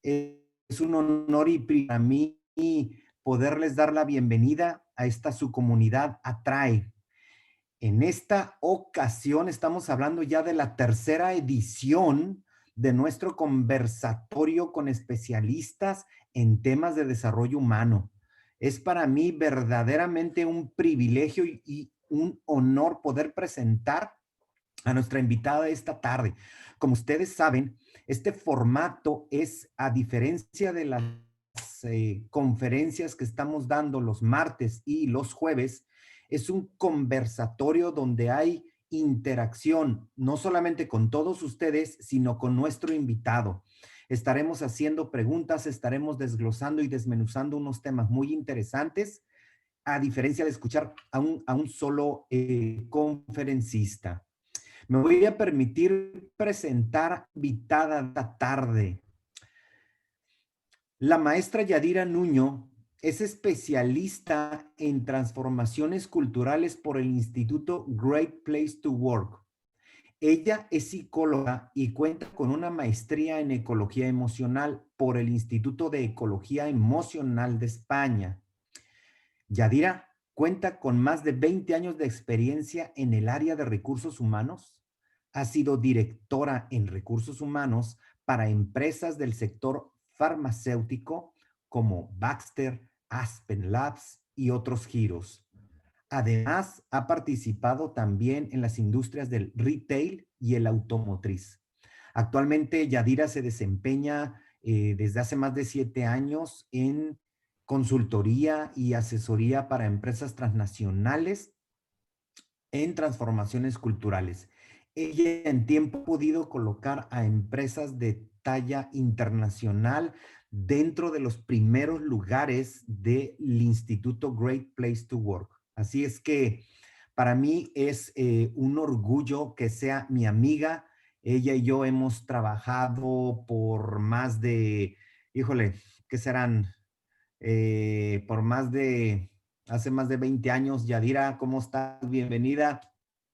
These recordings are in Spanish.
Es un honor y para mí poderles dar la bienvenida a esta su comunidad Atrae. En esta ocasión estamos hablando ya de la tercera edición de nuestro conversatorio con especialistas en temas de desarrollo humano. Es para mí verdaderamente un privilegio y un honor poder presentar a nuestra invitada esta tarde. Como ustedes saben, este formato es, a diferencia de las conferencias que estamos dando los martes y los jueves, es un conversatorio donde hay interacción, no solamente con todos ustedes, sino con nuestro invitado. Estaremos haciendo preguntas, estaremos desglosando y desmenuzando unos temas muy interesantes, a diferencia de escuchar a un solo conferencista. Me voy a permitir presentar invitada esta tarde. La maestra Yadira Nuño es especialista en transformaciones culturales por el Instituto Great Place to Work. Ella es psicóloga y cuenta con una maestría en ecología emocional por el Instituto de Ecología Emocional de España. Yadira cuenta con más de 20 años de experiencia en el área de recursos humanos. Ha sido directora en recursos humanos para empresas del sector farmacéutico como Baxter, Aspen Labs y otros giros. Además, ha participado también en las industrias del retail y el automotriz. Actualmente, Yadira se desempeña desde hace más de 7 años en consultoría y asesoría para empresas transnacionales en transformaciones culturales. Ella en tiempo ha podido colocar a empresas de talla internacional dentro de los primeros lugares del Instituto Great Place to Work. Así es que para mí es un orgullo que sea mi amiga. Ella y yo hemos trabajado por más de, híjole, ¿qué serán? Por más de, hace más de 20 años. Yadira, ¿cómo estás? Bienvenida.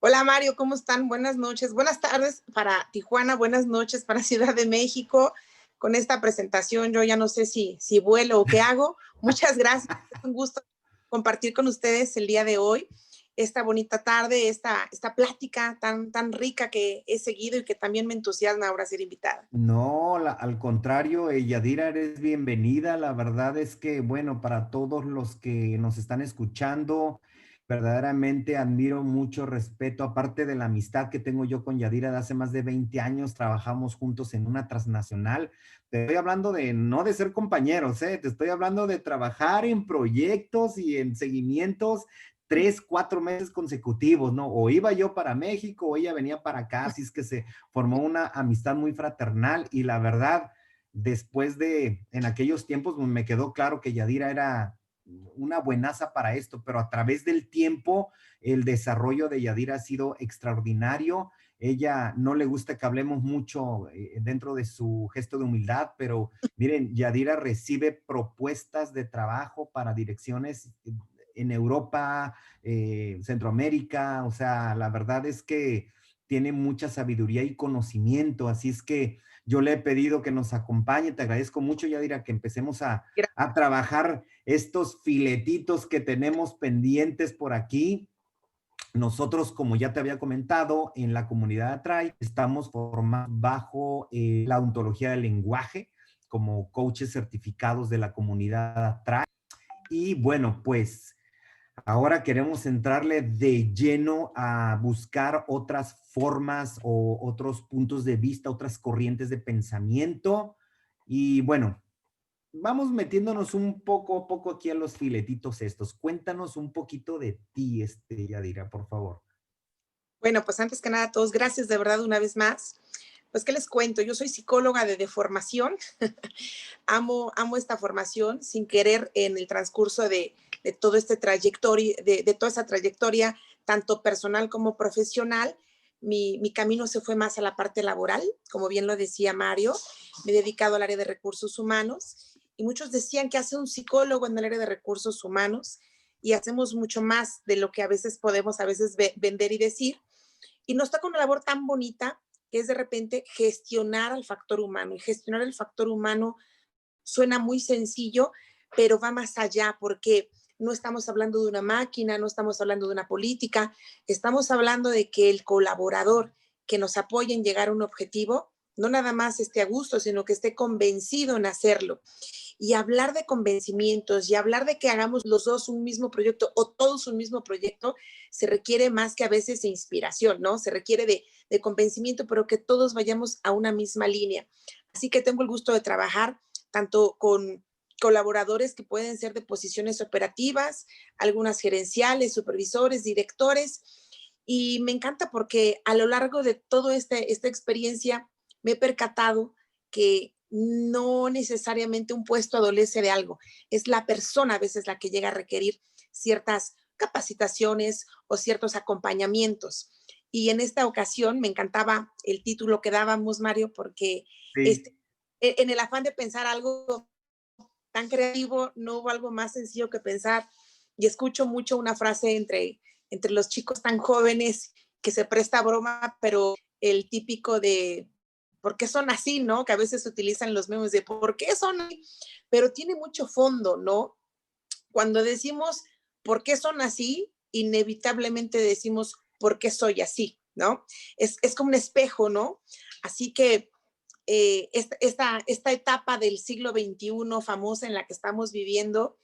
Hola Mario, ¿cómo están? Buenas noches, buenas tardes para Tijuana, buenas noches para Ciudad de México. Con esta presentación yo ya no sé si vuelo o qué hago. Muchas gracias, es un gusto compartir con ustedes el día de hoy, esta bonita tarde, esta plática tan rica que he seguido y que también me entusiasma ahora ser invitada. No, al contrario, Yadira, eres bienvenida. La verdad es que, bueno, para todos los que nos están escuchando, verdaderamente admiro mucho, respeto, aparte de la amistad que tengo yo con Yadira de hace más de 20 años, trabajamos juntos en una transnacional. Te estoy hablando de no de ser compañeros, te estoy hablando de trabajar en proyectos y en seguimientos 3, 4 meses consecutivos, ¿no? O iba yo para México o ella venía para acá, así es que se formó una amistad muy fraternal y la verdad, después de, en aquellos tiempos, me quedó claro que Yadira era una buenaza para esto, pero a través del tiempo, el desarrollo de Yadira ha sido extraordinario. Ella no le gusta que hablemos mucho dentro de su gesto de humildad, pero miren, Yadira recibe propuestas de trabajo para direcciones en Europa, Centroamérica, o sea, la verdad es que tiene mucha sabiduría y conocimiento, así es que yo le he pedido que nos acompañe, te agradezco mucho, Yadira, que empecemos a trabajar estos filetitos que tenemos pendientes por aquí. Nosotros, como ya te había comentado, en la comunidad Atrae, estamos formados bajo la ontología del lenguaje como coaches certificados de la comunidad Atrae. Y bueno, pues ahora queremos entrarle de lleno a buscar otras formas o otros puntos de vista, otras corrientes de pensamiento. Y bueno, vamos metiéndonos un poco a poco aquí a los filetitos estos. Cuéntanos un poquito de ti, Yadira, por favor. Bueno, pues antes que nada, a todos, gracias de verdad una vez más. Pues, ¿qué les cuento? Yo soy psicóloga de formación. amo esta formación sin querer en el transcurso de todo este trayectoria, de toda esa trayectoria, tanto personal como profesional. Mi camino se fue más a la parte laboral, como bien lo decía Mario. Me he dedicado al área de recursos humanos y muchos decían que hace un psicólogo en el área de recursos humanos y hacemos mucho más de lo que a veces podemos vender y decir. Y nos toca una labor tan bonita que es de repente gestionar al factor humano y gestionar el factor humano suena muy sencillo, pero va más allá porque no estamos hablando de una máquina, no estamos hablando de una política, estamos hablando de que el colaborador que nos apoya en llegar a un objetivo, no nada más esté a gusto, sino que esté convencido en hacerlo. Y hablar de convencimientos y hablar de que hagamos los dos un mismo proyecto o todos un mismo proyecto, se requiere más que a veces de inspiración, ¿no? Se requiere de convencimiento, pero que todos vayamos a una misma línea. Así que tengo el gusto de trabajar tanto con colaboradores que pueden ser de posiciones operativas, algunas gerenciales, supervisores, directores, y me encanta porque a lo largo de toda esta experiencia me he percatado que no necesariamente un puesto adolece de algo, es la persona a veces la que llega a requerir ciertas capacitaciones o ciertos acompañamientos. Y en esta ocasión me encantaba el título que dábamos, Mario, porque Sí, este, en el afán de pensar algo tan creativo, no hubo algo más sencillo que pensar. Y escucho mucho una frase entre los chicos tan jóvenes que se presta a broma, pero el típico de ¿por qué son así? ¿No? Que a veces se utilizan los memes de ¿por qué son así? Pero tiene mucho fondo, ¿no? Cuando decimos ¿por qué son así? Inevitablemente decimos ¿por qué soy así? ¿No? Es como un espejo, ¿no? Así que esta etapa del siglo XXI famosa en la que estamos viviendo,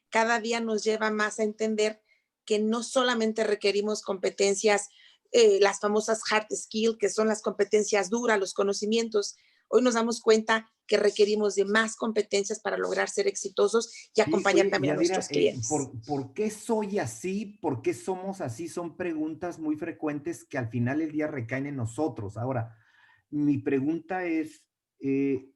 cada día nos lleva más a entender que no solamente requerimos competencias, las famosas hard skills, que son las competencias duras, los conocimientos. Hoy nos damos cuenta que requerimos de más competencias para lograr ser exitosos y sí, acompañar oye, también a Yadira, nuestros clientes. ¿por qué soy así? ¿Por qué somos así? Son preguntas muy frecuentes que al final del día recaen en nosotros. Ahora, mi pregunta es, eh,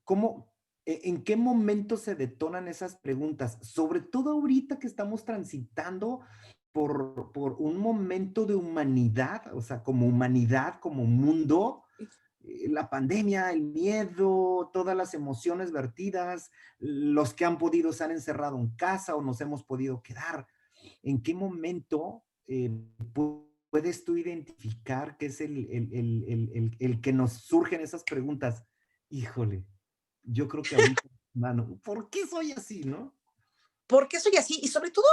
¿cómo, en qué momento se detonan esas preguntas? Sobre todo ahorita que estamos transitando por un momento de humanidad, o sea, como humanidad, como mundo, la pandemia, el miedo, todas las emociones vertidas, los que han podido se han encerrado en casa o nos hemos podido quedar. ¿En qué momento puedes tú identificar qué es el que nos surgen esas preguntas? Híjole, yo creo que ahorita, mano, ¿por qué soy así, no? ¿Por qué soy así? Y sobre todo,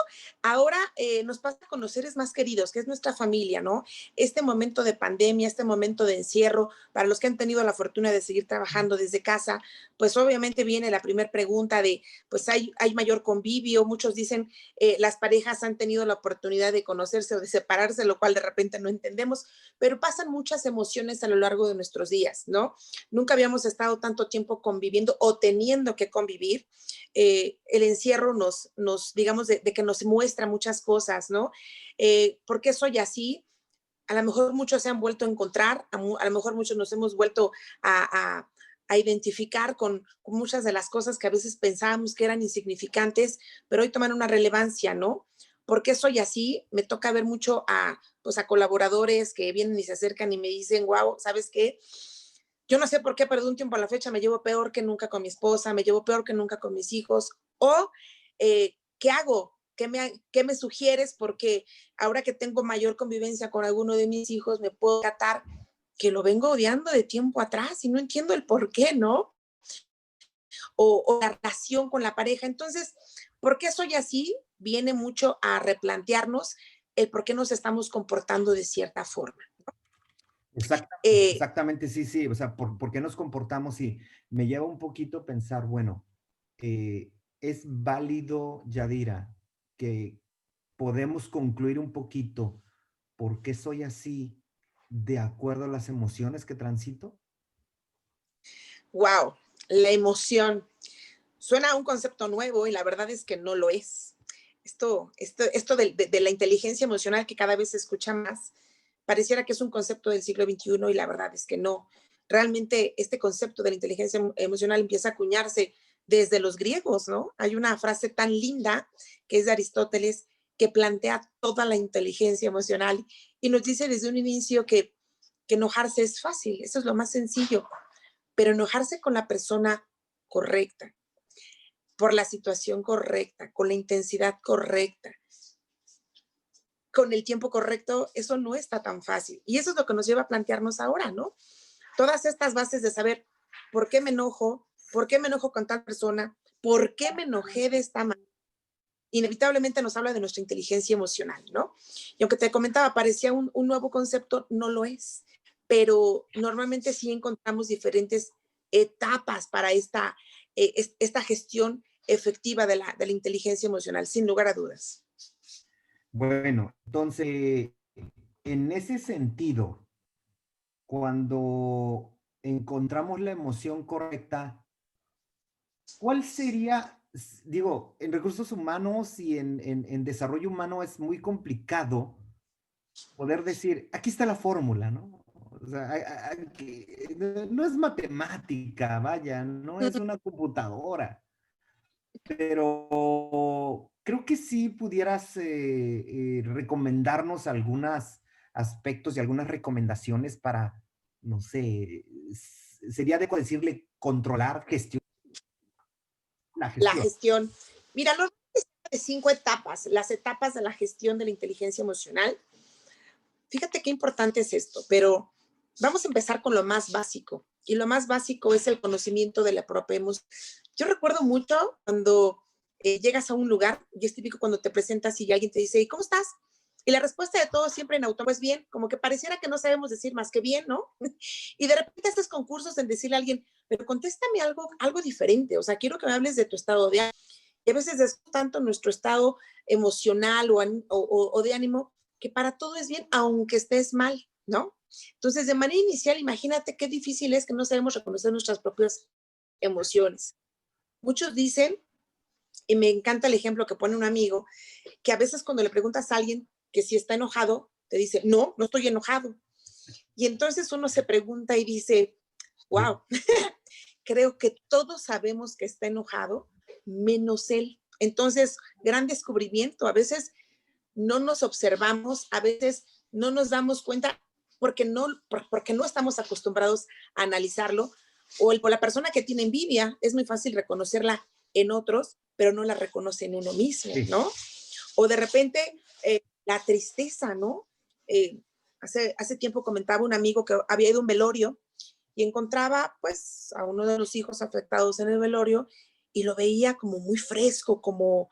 ahora nos pasa con los seres más queridos, que es nuestra familia, ¿no? Este momento de pandemia, este momento de encierro, para los que han tenido la fortuna de seguir trabajando desde casa, pues obviamente viene la primera pregunta de, pues hay mayor convivio, muchos dicen, las parejas han tenido la oportunidad de conocerse o de separarse, lo cual de repente no entendemos, pero pasan muchas emociones a lo largo de nuestros días, ¿no? Nunca habíamos estado tanto tiempo conviviendo o teniendo que convivir. El encierro digamos, de que nos muestra muchas cosas, ¿no? ¿Por qué soy así? A lo mejor muchos se han vuelto a encontrar, a lo mejor muchos nos hemos vuelto a identificar con muchas de las cosas que a veces pensábamos que eran insignificantes, pero hoy toman una relevancia, ¿no? ¿Por qué soy así? Me toca ver mucho pues a colaboradores que vienen y se acercan y me dicen, wow, ¿sabes qué? Yo no sé por qué, pero de un tiempo a la fecha me llevo peor que nunca con mi esposa, me llevo peor que nunca con mis hijos. O, ¿qué hago? ¿Qué me sugieres? Porque ahora que tengo mayor convivencia con alguno de mis hijos, me puedo tratar que lo vengo odiando de tiempo atrás y no entiendo el por qué, ¿no? O la relación con la pareja. Entonces, ¿por qué soy así? Viene mucho a replantearnos el por qué nos estamos comportando de cierta forma. Exactamente, Eh, exactamente, sí, sí, o sea, ¿por qué nos comportamos? Y me lleva un poquito a pensar, bueno, es válido, Yadira, que podemos concluir un poquito por qué soy así de acuerdo a las emociones que transito. wow, la emoción. Suena a un concepto nuevo y la verdad es que no lo es. Esto de la inteligencia emocional que cada vez se escucha más, pareciera que es un concepto del siglo XXI y la verdad es que no. Realmente este concepto de la inteligencia emocional empieza a acuñarse desde los griegos, ¿no? Hay una frase tan linda que es de Aristóteles que plantea toda la inteligencia emocional y nos dice desde un inicio que enojarse es fácil, eso es lo más sencillo, pero enojarse con la persona correcta, por la situación correcta, con la intensidad correcta, con el tiempo correcto, eso no está tan fácil. Y eso es lo que nos lleva a plantearnos ahora, ¿no? Todas estas bases de saber por qué me enojo, ¿Por qué me enojo con tal persona? ¿Por qué me enojé de esta manera? Inevitablemente nos habla de nuestra inteligencia emocional, ¿no? Y aunque te comentaba, parecía un nuevo concepto, no lo es, pero normalmente sí encontramos diferentes etapas para esta gestión efectiva de la inteligencia emocional, sin lugar a dudas. Bueno, entonces, en ese sentido, cuando encontramos la emoción correcta, ¿cuál sería, digo, en recursos humanos y en desarrollo humano es muy complicado poder decir, aquí está la fórmula, ¿no? O sea, no es matemática, vaya, no es una computadora, pero creo que sí pudieras recomendarnos algunos aspectos y algunas recomendaciones para, no sé, sería adecuado decirle controlar, gestionar la La gestión. gestión. Mira, normalmente se habla de 5 etapas, las etapas de la gestión de la inteligencia emocional. Fíjate qué importante es esto, pero vamos a empezar con lo más básico. Y lo más básico es el conocimiento de la propia emoción. Yo recuerdo mucho cuando llegas a un lugar, y es típico cuando te presentas y alguien te dice, ¿y cómo estás? Y la respuesta de todos siempre en automático es bien, como que pareciera que no sabemos decir más que bien, ¿no? Y de repente haces concursos en decirle a alguien, pero contéstame algo diferente, o sea, quiero que me hables de tu estado de ánimo. Y a veces es tanto nuestro estado emocional o de ánimo que para todo es bien, aunque estés mal, ¿no? Entonces, de manera inicial, imagínate qué difícil es que no sabemos reconocer nuestras propias emociones. Muchos dicen, y me encanta el ejemplo que pone un amigo, que a veces cuando le preguntas a alguien que si está enojado, te dice, no, no estoy enojado. Y entonces uno se pregunta y dice, wow, creo que todos sabemos que está enojado, menos él. Entonces, gran descubrimiento. A veces no nos observamos, a veces no nos damos cuenta porque no estamos acostumbrados a analizarlo. O la persona que tiene envidia, es muy fácil reconocerla en otros, pero no la reconoce en uno mismo, Sí. ¿no? O de repente la tristeza, ¿no? Hace tiempo comentaba un amigo que había ido a un velorio y encontraba pues a uno de los hijos afectados en el velorio y lo veía como muy fresco, como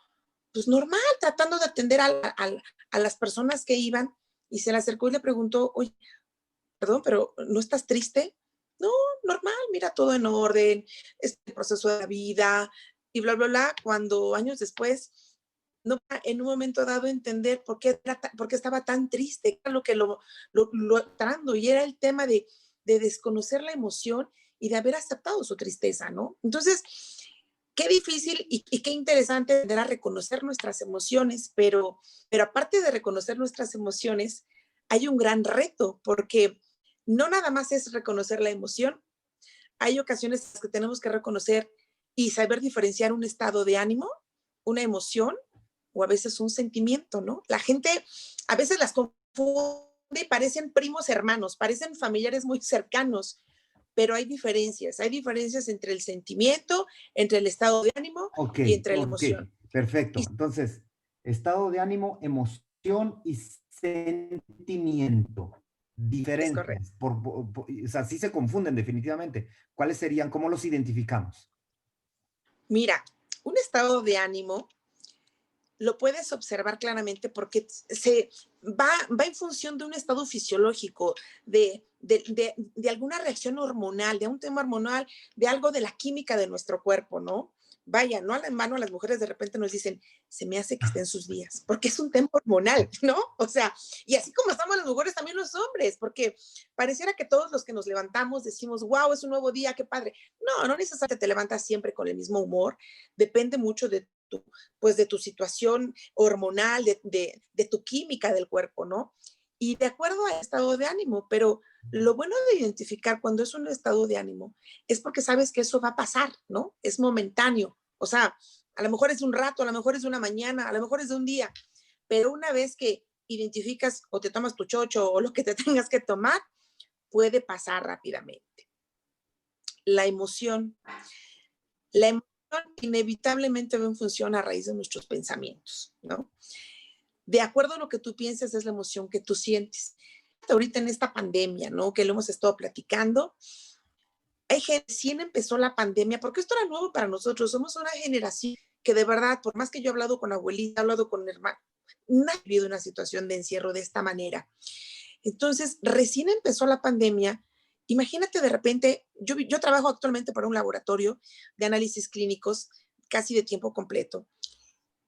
pues normal, tratando de atender a las personas que iban y se le acercó y le preguntó, oye, perdón, pero ¿no estás triste? No, normal, mira, todo en orden, es el proceso de la vida y bla, bla, bla, cuando años después, no, en un momento dado entender por qué estaba tan triste, era lo que lo tratando, y era el tema de desconocer la emoción y de haber aceptado su tristeza, ¿no? Entonces, qué difícil y qué interesante aprender a reconocer nuestras emociones, pero aparte de reconocer nuestras emociones, hay un gran reto, porque no nada más es reconocer la emoción, hay ocasiones en las que tenemos que reconocer y saber diferenciar un estado de ánimo, una emoción o a veces un sentimiento, ¿no? La gente a veces las confunde y parecen primos hermanos, parecen familiares muy cercanos, pero hay diferencias entre el sentimiento, entre el estado de ánimo Ok, y entre la ok, emoción. perfecto. Y Entonces, estado de ánimo, emoción y sentimiento es correcto. diferentes. O sea, sí se confunden definitivamente. ¿Cuáles serían? ¿Cómo los identificamos? Mira, un estado de ánimo lo puedes observar claramente porque va en función de un estado fisiológico, de alguna reacción hormonal, de un tema hormonal, de algo de la química de nuestro cuerpo, ¿no? Vaya, no a la mano, a las mujeres de repente nos dicen, se me hace que estén sus días, porque es un tema hormonal, ¿no? O sea, y así como estamos las mujeres, también los hombres, porque pareciera que todos los que nos levantamos decimos, wow, es un nuevo día, qué padre. No, no necesariamente te levantas siempre con el mismo humor, depende mucho de tu situación hormonal, de tu química del cuerpo, ¿no? Y de acuerdo al estado de ánimo, pero lo bueno de identificar cuando es un estado de ánimo es porque sabes que eso va a pasar, ¿no? Es momentáneo. O sea, a lo mejor es de un rato, a lo mejor es de una mañana, a lo mejor es de un día, pero una vez que identificas o te tomas tu chocho o lo que te tengas que tomar, puede pasar rápidamente. La emoción. La emoción inevitablemente va en función a raíz de nuestros pensamientos, ¿no? De acuerdo a lo que tú piensas es la emoción que tú sientes. Ahorita en esta pandemia, ¿no? Que lo hemos estado platicando, Hay gente, recién empezó la pandemia, porque esto era nuevo para nosotros, somos una generación que de verdad, por más que yo he hablado con abuelita, he hablado con hermano, nadie ha vivido una situación de encierro de esta manera. Entonces, recién empezó la pandemia, imagínate de repente, yo trabajo actualmente para un laboratorio de análisis clínicos casi de tiempo completo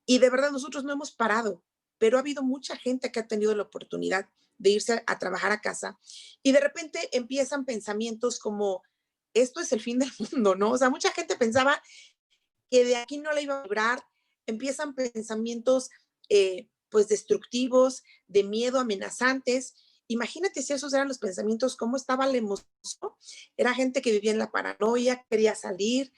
y de verdad nosotros no hemos parado, pero ha habido mucha gente que ha tenido la oportunidad de irse a trabajar a casa y de repente empiezan pensamientos como, esto es el fin del mundo, ¿no? O sea, mucha gente pensaba que de aquí no la iba a librar, empiezan pensamientos pues destructivos, de miedo, amenazantes. Imagínate si esos eran los pensamientos, cómo estaba la emoción. Era gente que vivía en la paranoia, quería salir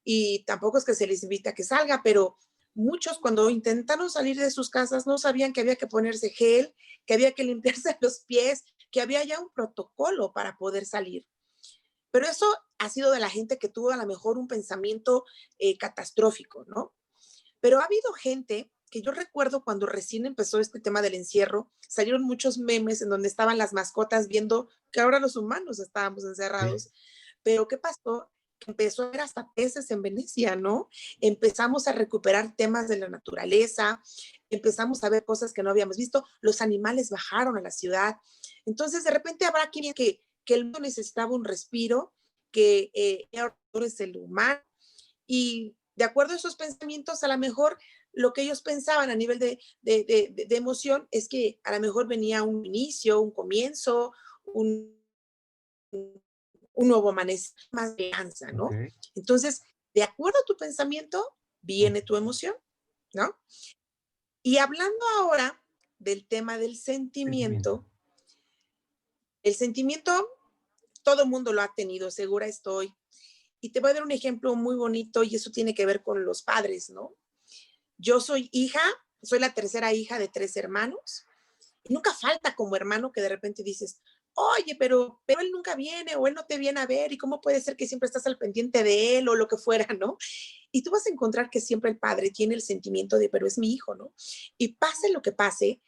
y tampoco es que se les invita a que salga, pero muchos cuando intentaron salir de sus casas no sabían que había que ponerse gel, que había que limpiarse los pies, que había ya un protocolo para poder salir. Pero eso ha sido de la gente que tuvo a lo mejor un pensamiento catastrófico, ¿no? Pero ha habido gente que yo recuerdo cuando recién empezó este tema del encierro, salieron muchos memes en donde estaban las mascotas viendo que ahora los humanos estábamos Sí. encerrados. Pero ¿qué pasó? Que empezó a ver hasta peces en Venecia, ¿no? Empezamos a recuperar temas de la naturaleza, empezamos a ver cosas que no habíamos visto, los animales bajaron a la ciudad. Entonces, de repente habrá quien que el mundo necesitaba un respiro, que es el humano, y de acuerdo a esos pensamientos, a lo mejor lo que ellos pensaban a nivel de emoción es que a lo mejor venía un inicio, un comienzo, un, un nuevo amanecer, más de esperanza, Ok, ¿no? Entonces, de acuerdo a tu pensamiento, ok, viene tu emoción, ¿no? Y hablando ahora del tema del sentimiento. sentimiento, el sentimiento todo el mundo lo ha tenido, segura estoy. Y te voy a dar un ejemplo muy bonito y eso tiene que ver con los padres, ¿no? Yo soy hija, soy la tercera hija de tres hermanos y nunca falta como hermano que de repente dices, oye, pero él nunca viene o él no te viene a ver y cómo puede ser que siempre estás al pendiente de él o lo que fuera, ¿no? Y tú vas a encontrar que siempre el padre tiene el sentimiento de, pero es mi hijo, ¿no? Y pase lo que pase,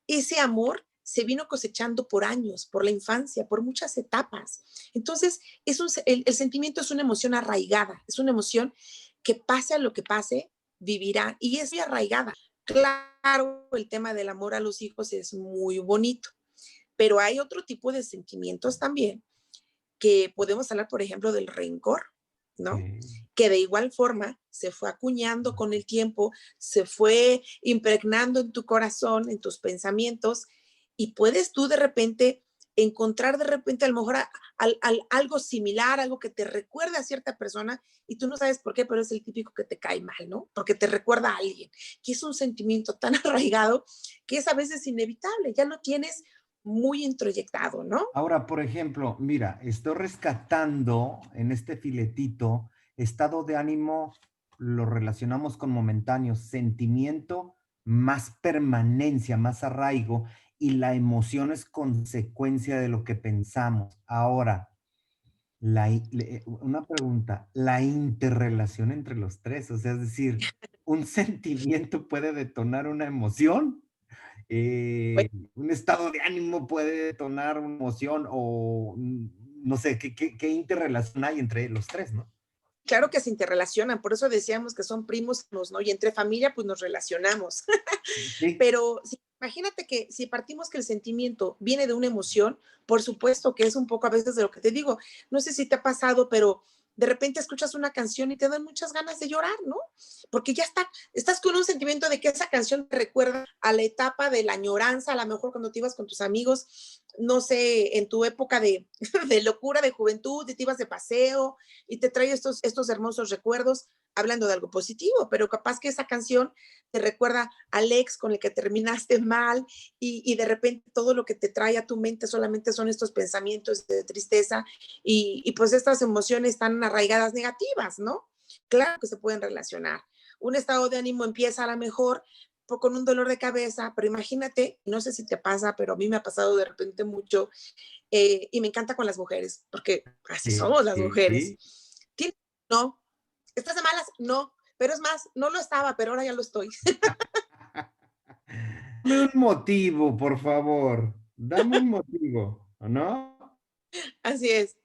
ese amor se vino cosechando por años, por la infancia, por muchas etapas. Entonces, el sentimiento es una emoción arraigada, es una emoción que pase a lo que pase, vivirá y es muy arraigada. Claro, el tema del amor a los hijos es muy bonito, pero hay otro tipo de sentimientos también que podemos hablar, por ejemplo, del rencor, ¿no? Sí. Que de igual forma se fue acuñando con el tiempo, se fue impregnando en tu corazón, en tus pensamientos, y puedes tú de repente encontrar de repente a lo mejor algo similar, algo que te recuerda a cierta persona y tú no sabes por qué, pero es el típico que te cae mal, ¿no? Porque te recuerda a alguien, que es un sentimiento tan arraigado que es a veces inevitable, ya lo tienes muy introyectado, ¿no? Ahora, por ejemplo, mira, estoy rescatando en este filetito estado de ánimo, lo relacionamos con momentáneo, sentimiento más permanencia, más arraigo, y la emoción es consecuencia de lo que pensamos. Ahora, una pregunta, la interrelación entre los tres, o sea, es decir, ¿un sentimiento puede detonar una emoción? Un estado de ánimo puede detonar una emoción o no sé, ¿qué interrelación hay entre los tres, no? Claro que se interrelacionan, por eso decíamos que son primos, ¿no? Y entre familia, pues nos relacionamos. Sí, Pero sí, imagínate que si partimos que el sentimiento viene de una emoción, por supuesto que es un poco a veces de lo que te digo. No sé si te ha pasado, pero de repente escuchas una canción y te dan muchas ganas de llorar, ¿no? Porque ya estás con un sentimiento de que esa canción te recuerda a la etapa de la añoranza, a lo mejor cuando te ibas con tus amigos, no sé, en tu época de, de locura, de juventud, y te ibas de paseo y te trae estos hermosos recuerdos, hablando de algo positivo, pero capaz que esa canción te recuerda al ex con el que terminaste mal y de repente todo lo que te trae a tu mente solamente son estos pensamientos de tristeza y pues estas emociones tan arraigadas negativas, ¿no? Claro que se pueden relacionar. Un estado de ánimo empieza a lo mejor con un dolor de cabeza, pero imagínate, no sé si te pasa, pero a mí me ha pasado de repente mucho y me encanta con las mujeres, porque así sí, somos las sí, mujeres. sí. No, ¿estás de malas? No, pero es más, no lo estaba, pero ahora ya lo estoy. Dame un motivo, por favor. Dame un motivo, ¿no? Así es.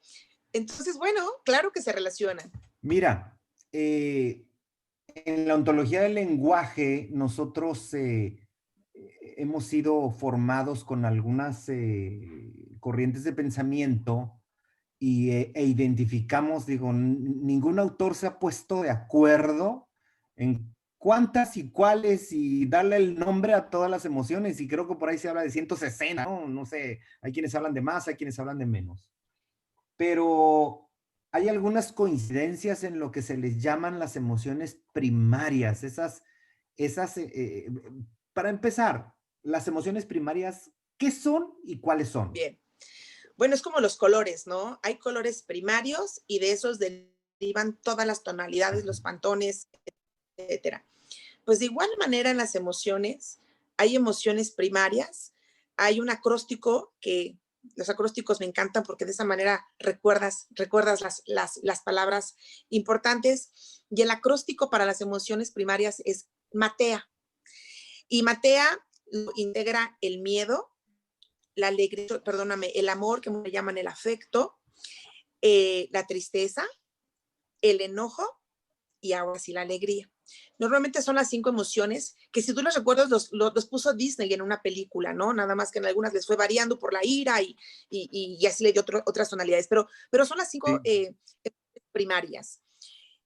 Entonces, bueno, claro que se relacionan. Mira, en la ontología del lenguaje, nosotros hemos sido formados con algunas corrientes de pensamiento e identificamos, digo, ningún autor se ha puesto de acuerdo en cuántas y cuáles y darle el nombre a todas las emociones, y creo que por ahí se habla de 160, ¿no? No sé, hay quienes hablan de más, hay quienes hablan de menos, pero hay algunas coincidencias en lo que se les llaman las emociones primarias, esas, para empezar, las emociones primarias, ¿qué son y cuáles son? Bien. Bueno, es como los colores, ¿no? Hay colores primarios y de esos derivan todas las tonalidades, los pantones, etcétera. Pues de igual manera en las emociones, hay emociones primarias, hay un acróstico que los acrósticos me encantan porque de esa manera recuerdas las palabras importantes, y el acróstico para las emociones primarias es Matea. Y Matea integra el miedo, la alegría, perdóname, el amor, que me llaman el afecto, la tristeza, el enojo y ahora sí la alegría. Normalmente son las 5 emociones que, si tú los recuerdas, los puso Disney en una película, ¿no? Nada más que en algunas les fue variando por la ira y así le dio otras tonalidades, pero son las 5 Sí. primarias.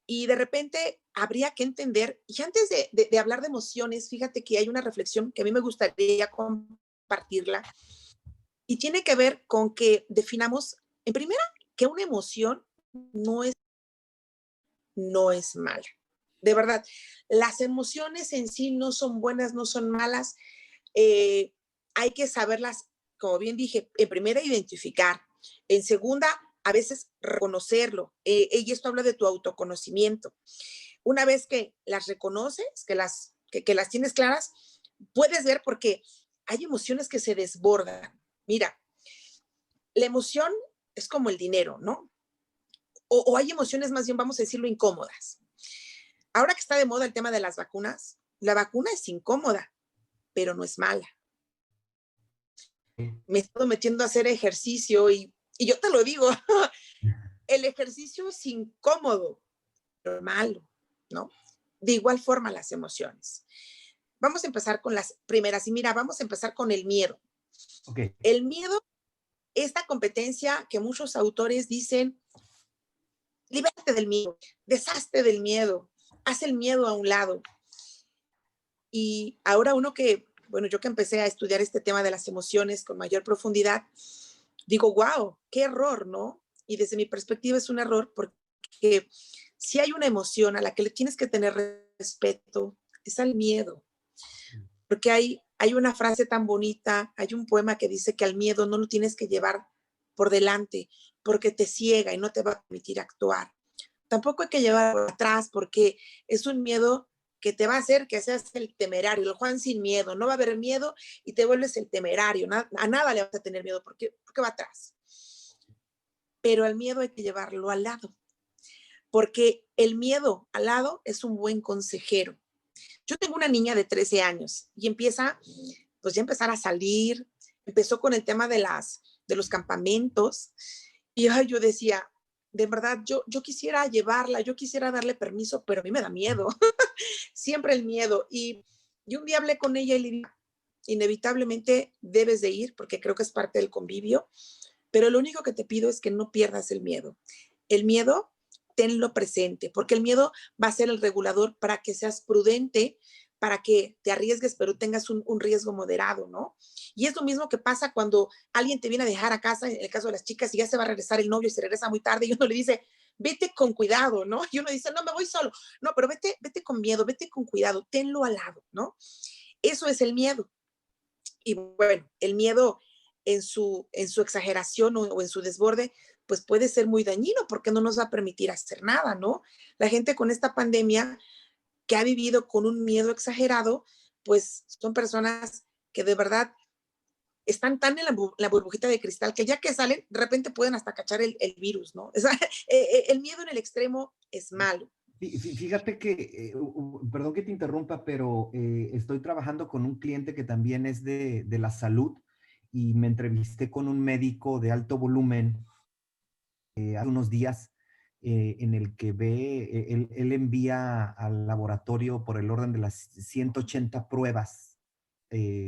Y de repente habría que entender, y antes de hablar de emociones, fíjate que hay una reflexión que a mí me gustaría compartirla, y tiene que ver con que definamos, en primera, que una emoción no es, no es mala. De verdad, las emociones en sí no son buenas, no son malas. Eh, hay que saberlas, como bien dije, en primera, identificar. En segunda, a veces reconocerlo. Y esto habla de tu autoconocimiento. Una vez que las reconoces, que las tienes claras, puedes ver, porque hay emociones que se desbordan. Mira, la emoción es como el dinero, ¿no? O hay emociones, más bien vamos a decirlo, incómodas. Ahora que está de moda el tema de las vacunas, la vacuna es incómoda, pero no es mala. Me he estado metiendo a hacer ejercicio y yo te lo digo, el ejercicio es incómodo, pero malo, ¿no? De igual forma las emociones. Vamos a empezar con las primeras y mira, vamos a empezar con el miedo. Ok. El miedo, esta competencia que muchos autores dicen, libérate del miedo, deshazte del miedo, haz el miedo a un lado. Y ahora uno que, bueno, yo que empecé a estudiar este tema de las emociones con mayor profundidad, digo, wow, qué error, ¿no? Y desde mi perspectiva es un error, porque si hay una emoción a la que le tienes que tener respeto, es al miedo. Porque hay una frase tan bonita, hay un poema que dice que al miedo no lo tienes que llevar por delante, porque te ciega y no te va a permitir actuar. Tampoco hay que llevar por atrás, porque es un miedo que te va a hacer que seas el temerario, el Juan sin miedo. No va a haber miedo y te vuelves el temerario. A nada le vas a tener miedo porque va atrás. Pero al miedo hay que llevarlo al lado, porque el miedo al lado es un buen consejero. Yo tengo una niña de 13 años y empieza, pues ya empezar a salir, empezó con el tema de los campamentos, y ay, yo decía, de verdad, yo quisiera llevarla, yo quisiera darle permiso, pero a mí me da miedo, siempre el miedo. Y un día hablé con ella y le dije, inevitablemente debes de ir, porque creo que es parte del convivio, pero lo único que te pido es que no pierdas el miedo. El miedo, tenlo presente, porque el miedo va a ser el regulador para que seas prudente, para que te arriesgues, pero tengas un riesgo moderado, ¿no? Y es lo mismo que pasa cuando alguien te viene a dejar a casa, en el caso de las chicas, y ya se va a regresar el novio y se regresa muy tarde, y uno le dice, vete con cuidado, ¿no? Y uno dice, no, me voy solo. No, pero vete con miedo, vete con cuidado, tenlo al lado, ¿no? Eso es el miedo. Y bueno, el miedo en su exageración o en su desborde, pues puede ser muy dañino porque no nos va a permitir hacer nada, ¿no? La gente con esta pandemia que ha vivido con un miedo exagerado, pues son personas que de verdad están tan en la burbujita de cristal que ya que salen, de repente pueden hasta cachar el virus, ¿no? O sea, el miedo en el extremo es malo. Fíjate que, perdón que te interrumpa, pero estoy trabajando con un cliente que también es de la salud y me entrevisté con un médico de alto volumen hace unos días en el que él envía al laboratorio por el orden de las 180 pruebas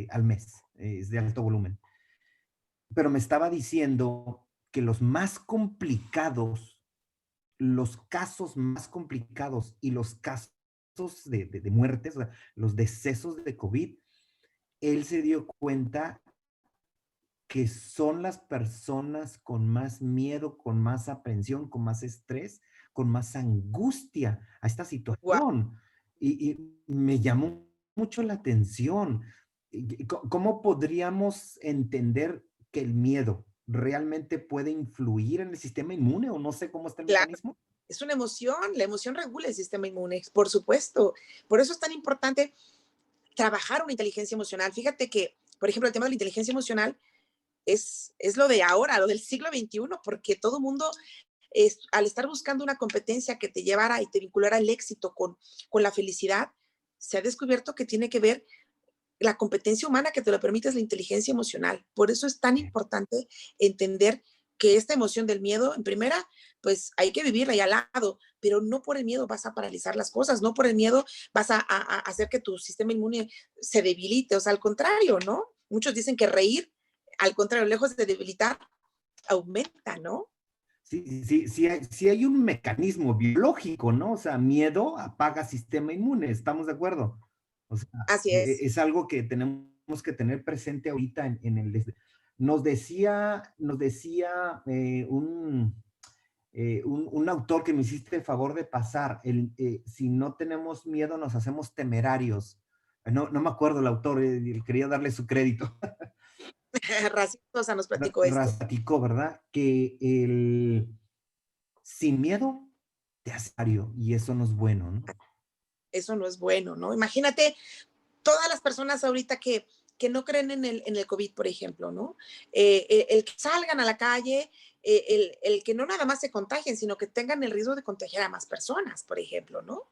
al mes, es de alto volumen. Pero me estaba diciendo que los más complicados, los casos más complicados y los casos de muertes, o sea, los decesos de COVID, él se dio cuenta que son las personas con más miedo, con más aprensión, con más estrés, con más angustia a esta Guau. situación. Y me llamó mucho la atención. ¿Cómo podríamos entender que el miedo realmente puede influir en el sistema inmune o no sé cómo está el Claro, mecanismo? es una emoción, la emoción regula el sistema inmune, por supuesto. Por eso es tan importante trabajar una inteligencia emocional. Fíjate que, por ejemplo, el tema de la inteligencia emocional es lo de ahora, lo del siglo XXI, porque todo mundo, al estar buscando una competencia que te llevara y te vinculara el éxito con la felicidad, se ha descubierto que tiene que ver la competencia humana que te lo permite es la inteligencia emocional. Por eso es tan importante entender que esta emoción del miedo, en primera, pues hay que vivirla ahí al lado, pero no por el miedo vas a paralizar las cosas, no por el miedo vas a hacer que tu sistema inmune se debilite, o sea, al contrario, ¿no? Muchos dicen que reír, al contrario, lejos de debilitar, aumenta, ¿no? Sí hay un mecanismo biológico, ¿no? O sea, miedo apaga sistema inmune, ¿estamos de acuerdo? O sea, Así es. es algo que tenemos que tener presente ahorita en el... Nos decía un autor que me hiciste el favor de pasar, si no tenemos miedo nos hacemos temerarios. No me acuerdo el autor, quería darle su crédito. Raciosa nos platicó esto. Raticó, ¿verdad? Que sin miedo te hace temeраrio y eso no es bueno, ¿no? Eso no es bueno, ¿no? Imagínate todas las personas ahorita que no creen en el COVID, por ejemplo, ¿no? El que salgan a la calle, el que no nada más se contagien, sino que tengan el riesgo de contagiar a más personas, por ejemplo, ¿no?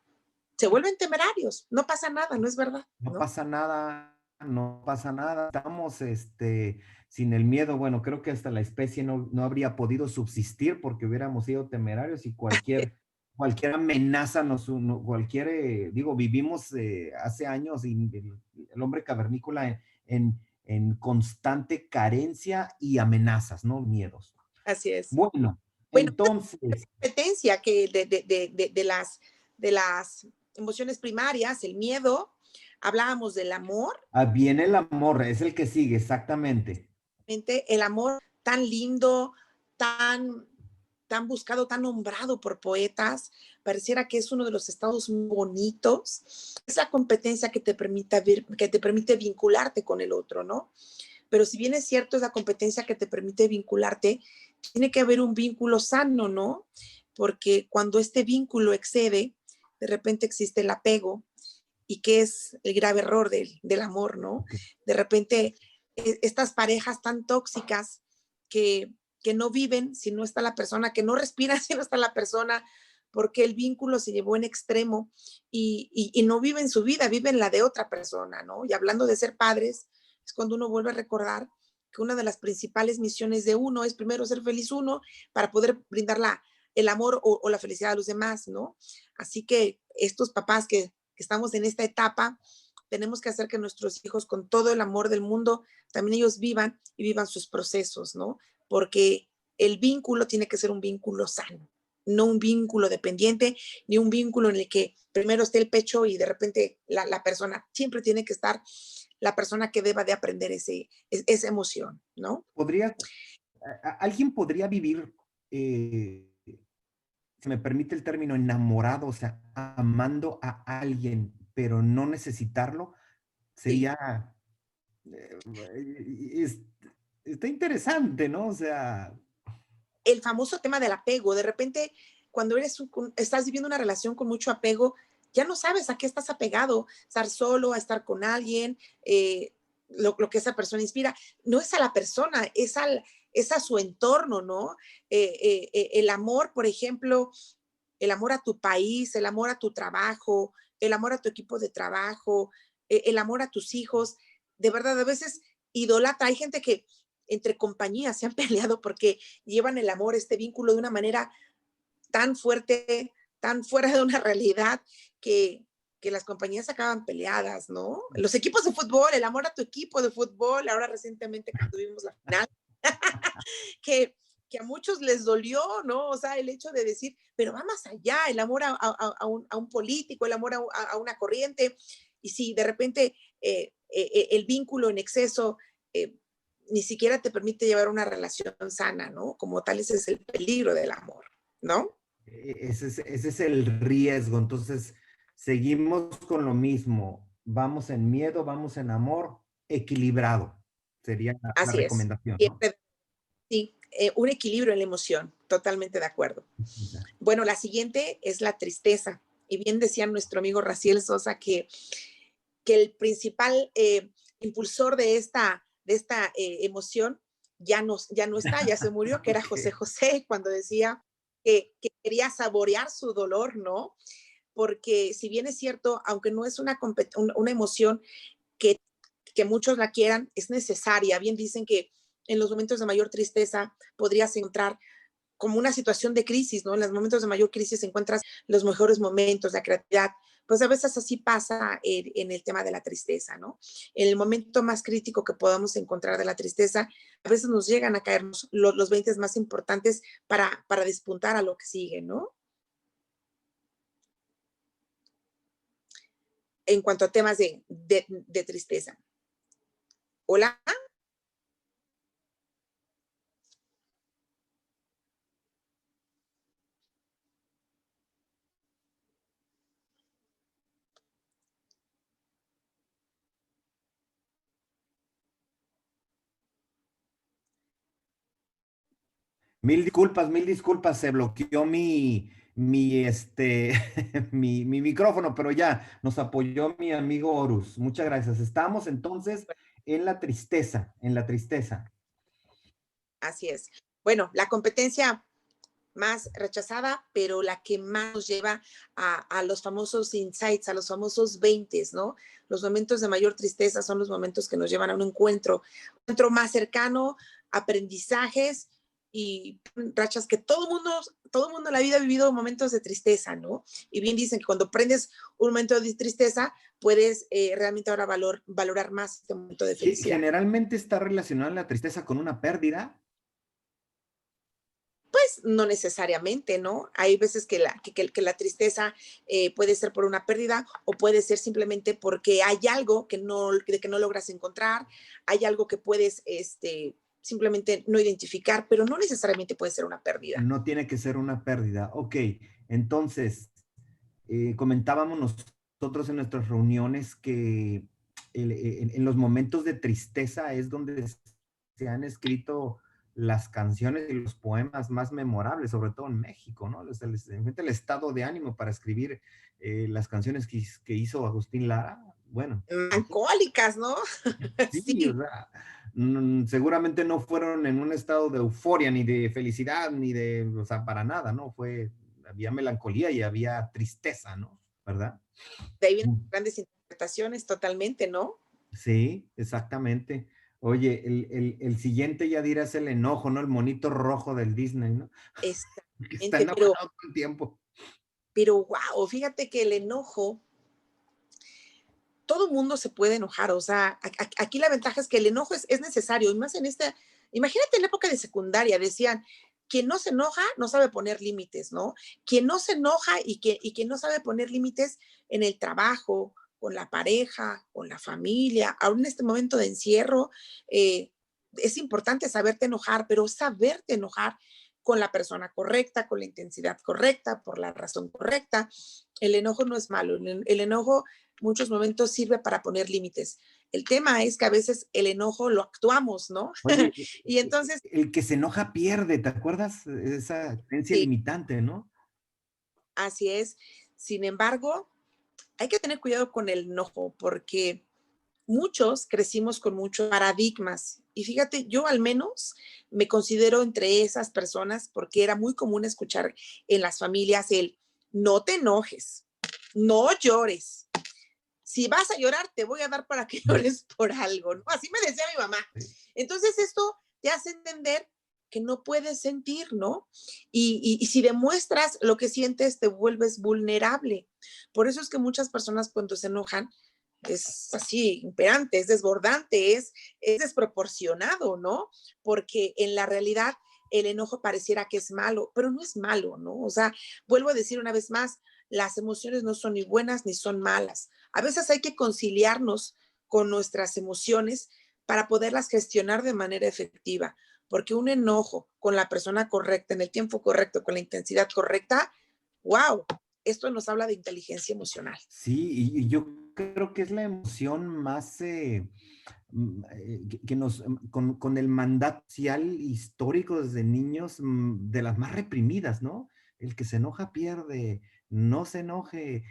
Se vuelven temerarios, no pasa nada, no es verdad, No ¿no? pasa nada, no pasa nada. Estamos sin el miedo. Bueno, creo que hasta la especie no habría podido subsistir porque hubiéramos sido temerarios y cualquier amenaza cualquier, digo, vivimos hace años y el hombre cavernícola en constante carencia y amenazas, ¿no? Miedos. Así es. Bueno, Bueno, entonces, competencia que de las emociones primarias, el miedo, hablábamos del amor, viene el amor, es el que sigue, exactamente. el amor tan lindo, tan, tan buscado, tan nombrado por poetas, pareciera que es uno de los estados bonitos, es la competencia que te permite vincularte con el otro, ¿no? Pero si bien es cierto, es la competencia que te permite vincularte, tiene que haber un vínculo sano, ¿no? Porque cuando este vínculo excede, de repente existe el apego, y que es el grave error del amor, ¿no? Ok. De repente, estas parejas tan tóxicas que no viven si no está la persona, que no respiran si no está la persona, porque el vínculo se llevó en extremo y no viven su vida, viven la de otra persona, ¿no? Y hablando de ser padres, es cuando uno vuelve a recordar que una de las principales misiones de uno es primero ser feliz uno para poder brindar el amor o la felicidad a los demás, ¿no? Así que estos papás que estamos en esta etapa, tenemos que hacer que nuestros hijos, con todo el amor del mundo, también ellos vivan y vivan sus procesos, ¿no? Porque el vínculo tiene que ser un vínculo sano, no un vínculo dependiente, ni un vínculo en el que primero esté el pecho y de repente la persona, siempre tiene que estar la persona que deba de aprender esa emoción, ¿no? ¿Podría, alguien podría vivir, si me permite el término, enamorado, o sea, amando a alguien, pero no necesitarlo? Sí. Sería, es- está interesante, ¿no? O sea, El famoso tema del apego. De repente, cuando estás viviendo una relación con mucho apego, ya no sabes a qué estás apegado, estar solo, a estar con alguien, lo que esa persona inspira. No es a la persona, es a su entorno, ¿no? El amor, por ejemplo, el amor a tu país, el amor a tu trabajo, el amor a tu equipo de trabajo, el amor a tus hijos. De verdad, a veces idolatra. Hay gente que entre compañías se han peleado porque llevan el amor, este vínculo de una manera tan fuerte, tan fuera de una realidad que las compañías acaban peleadas, ¿no? Los equipos de fútbol, el amor a tu equipo de fútbol, ahora recientemente que tuvimos la final, que, que a muchos les dolió, ¿no? O sea, el hecho de decir, pero va más allá, el amor a un político, el amor a una corriente, y si de repente el vínculo en exceso ni siquiera te permite llevar una relación sana, ¿no? Como tal, ese es el peligro del amor, ¿no? Ese es el riesgo. Entonces, seguimos con lo mismo. Vamos en miedo, vamos en amor, equilibrado. Sería la Así es. recomendación, ¿no? Siempre, sí, un equilibrio en la emoción, totalmente de acuerdo. Bueno, la siguiente es la tristeza. Y bien decía nuestro amigo Raciel Sosa que el principal impulsor de esta emoción ya no está, ya se murió, que era José Okay. José, cuando decía que quería saborear su dolor, ¿no? Porque si bien es cierto, aunque no es una emoción que, que muchos la quieran, es necesaria. Bien dicen que en los momentos de mayor tristeza podrías encontrar como una situación de crisis, ¿no? En los momentos de mayor crisis encuentras los mejores momentos, la creatividad. Pues a veces así pasa en el tema de la tristeza, ¿no? En el momento más crítico que podamos encontrar de la tristeza, a veces nos llegan a caer los 20 más importantes para despuntar a lo que sigue, ¿no? En cuanto a temas de tristeza. Hola. Mil disculpas, se bloqueó mi micrófono, pero ya nos apoyó mi amigo Horus. Muchas gracias. Estamos entonces en la tristeza, en la tristeza. Así es. Bueno, la competencia más rechazada, pero la que más nos lleva a los famosos insights, a los famosos 20, ¿no? Los momentos de mayor tristeza son los momentos que nos llevan a un encuentro más cercano, aprendizajes y rachas que todo mundo en la vida ha vivido momentos de tristeza, ¿no? Y bien dicen que cuando aprendes un momento de tristeza, puedes realmente ahora valorar más este momento de felicidad. Generalmente está relacionada la tristeza con una pérdida. Pues no necesariamente, ¿no? Hay veces que la tristeza puede ser por una pérdida o puede ser simplemente porque hay algo que no logras encontrar, hay algo que puedes simplemente no identificar, pero no necesariamente puede ser una pérdida. No tiene que ser una pérdida. Ok, entonces, comentábamos nosotros en nuestras reuniones que en los momentos de tristeza es donde se han escrito las canciones y los poemas más memorables, sobre todo en México, ¿no? El estado de ánimo para escribir las canciones que hizo Agustín Lara. Bueno, Melancólicas, ¿no? sí, o Sí, sea, seguramente no fueron en un estado de euforia, ni de felicidad, ni de, o sea, para nada, ¿no? Había melancolía y había tristeza, ¿no? ¿Verdad? de ahí vienen Mm. grandes interpretaciones totalmente, ¿no? Sí, exactamente. Oye, el siguiente Yadira es el enojo, ¿no? El monito rojo del Disney, ¿no? Que está Exactamente, enojado todo el tiempo. pero wow, fíjate que el enojo todo mundo se puede enojar, o sea, aquí la ventaja es que el enojo es necesario, y más en esta, imagínate en la época de secundaria, decían, quien no se enoja no sabe poner límites, ¿no? Quien no se enoja y quien no sabe poner límites en el trabajo, con la pareja, con la familia, aún en este momento de encierro, es importante saberte enojar, pero saberte enojar con la persona correcta, con la intensidad correcta, por la razón correcta. El enojo no es malo, el enojo muchos momentos sirve para poner límites. El tema es que a veces el enojo lo actuamos, ¿no? Oye, Y entonces, el que se enoja pierde, ¿te acuerdas? Esa creencia sí, limitante, ¿no? así es. Sin embargo, hay que tener cuidado con el enojo porque muchos crecimos con muchos paradigmas. Y fíjate, yo al menos me considero entre esas personas porque era muy común escuchar en las familias el no te enojes, no llores. Si vas a llorar, te voy a dar para que llores por algo, ¿no? Así me decía mi mamá. Sí. Entonces, esto te hace entender que no puedes sentir, ¿no? Y si demuestras lo que sientes, te vuelves vulnerable. Por eso es que muchas personas cuando se enojan, es así, imperante, es desbordante, es desproporcionado, ¿no? Porque en la realidad el enojo pareciera que es malo, pero no es malo, ¿no? O sea, vuelvo a decir una vez más, las emociones no son ni buenas ni son malas. A veces hay que conciliarnos con nuestras emociones para poderlas gestionar de manera efectiva, porque un enojo con la persona correcta, en el tiempo correcto, con la intensidad correcta, wow, esto nos habla de inteligencia emocional. Sí, y yo creo que es la emoción más que nos, con el mandato social histórico desde niños, de las más reprimidas, ¿no? El que se enoja pierde, no se enoje,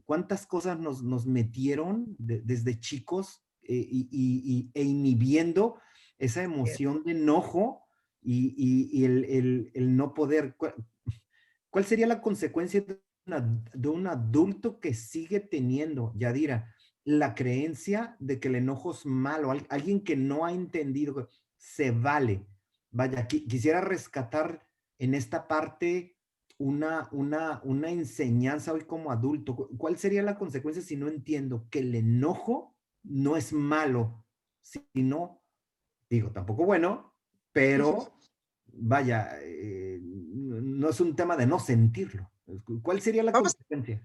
cuántas cosas nos metieron desde chicos, e inhibiendo esa emoción de enojo y el no poder. ¿Cuál sería la consecuencia de un adulto que sigue teniendo, Yadira, la creencia de que el enojo es malo? Alguien que no ha entendido que se vale. Vaya, quisiera rescatar en esta parte una enseñanza hoy como adulto. ¿Cuál sería la consecuencia si no entiendo que el enojo no es malo, sino, digo, tampoco bueno, pero vaya, no es un tema de no sentirlo. ¿Cuál sería la Vamos consecuencia?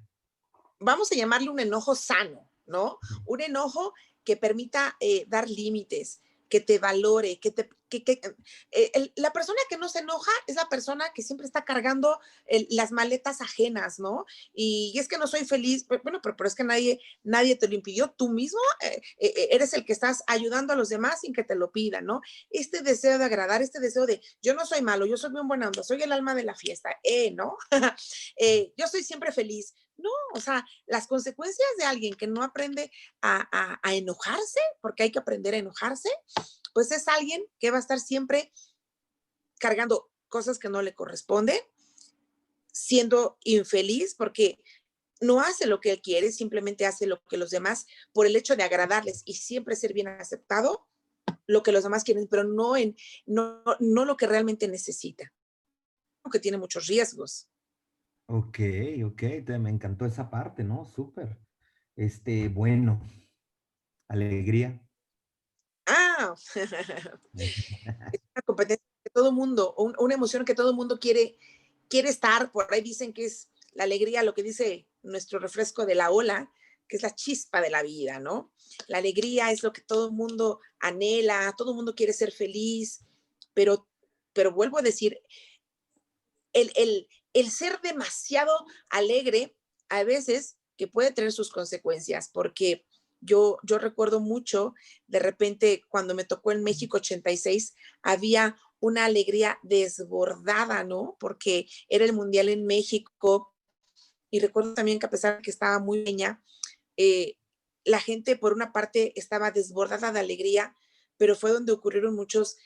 vamos a llamarle un enojo sano, ¿no? Un enojo que permita dar límites, que te valore, la persona que no se enoja es la persona que siempre está cargando las maletas ajenas, ¿no? Y es que no soy feliz, bueno, pero es que nadie te lo impidió, tú mismo eres el que estás ayudando a los demás sin que te lo pidan, ¿no? Este deseo de agradar, este deseo de yo no soy malo, yo soy bien buena onda, soy el alma de la fiesta, ¿no? Yo soy siempre feliz. No, o sea, las consecuencias de alguien que no aprende a enojarse, porque hay que aprender a enojarse, pues es alguien que va a estar siempre cargando cosas que no le corresponden, siendo infeliz porque no hace lo que él quiere, simplemente hace lo que los demás, por el hecho de agradarles y siempre ser bien aceptado, lo que los demás quieren, pero no lo que realmente necesita, que tiene muchos riesgos. Ok, ok, me encantó esa parte, ¿no? Súper. Bueno, alegría. Ah, una competencia que todo mundo, una emoción que todo mundo quiere estar, por ahí dicen que es la alegría, lo que dice nuestro refresco de la ola, que es la chispa de la vida, ¿no? La alegría es lo que todo el mundo anhela, todo el mundo quiere ser feliz, pero, pero vuelvo a decir, el ser demasiado alegre a veces que puede tener sus consecuencias, porque yo recuerdo mucho, de repente, cuando me tocó en México 86, había una alegría desbordada, ¿no? Porque era el Mundial en México y recuerdo también que a pesar de que estaba muy pequeña, eh, la gente por una parte estaba desbordada de alegría, pero fue donde ocurrieron muchos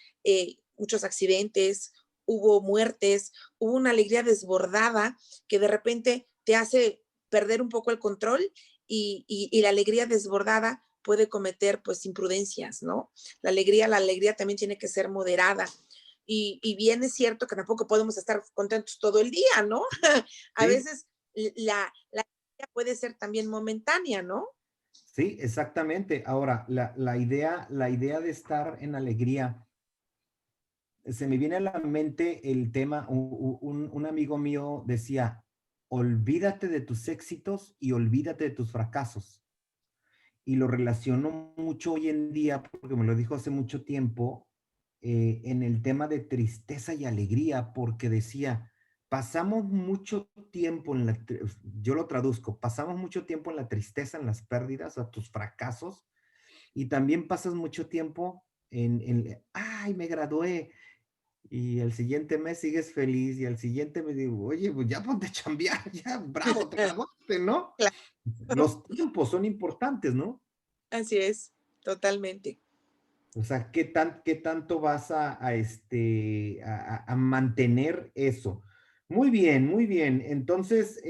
accidentes, hubo muertes, hubo una alegría desbordada que de repente te hace perder un poco el control y la alegría desbordada puede cometer pues imprudencias, ¿no? La alegría también tiene que ser moderada. Y bien es cierto que tampoco podemos estar contentos todo el día, ¿no? A Sí, veces la puede ser también momentánea, ¿no? sí, exactamente. Ahora, la idea de estar en alegría, se me viene a la mente el tema, un amigo mío decía, olvídate de tus éxitos y olvídate de tus fracasos. Y lo relaciono mucho hoy en día, porque me lo dijo hace mucho tiempo, en el tema de tristeza y alegría, porque decía, pasamos mucho tiempo yo lo traduzco, pasamos mucho tiempo en la tristeza, en las pérdidas, a tus fracasos, y también pasas mucho tiempo ay, me gradué, y el siguiente mes sigues feliz, y al siguiente me digo, oye, pues ya ponte a chambear, ya, bravo, te graduaste, ¿no? Claro, Los tiempos son importantes, ¿no? así es, totalmente. O sea, ¿qué tanto vas a mantener eso? Muy bien, muy bien. Entonces,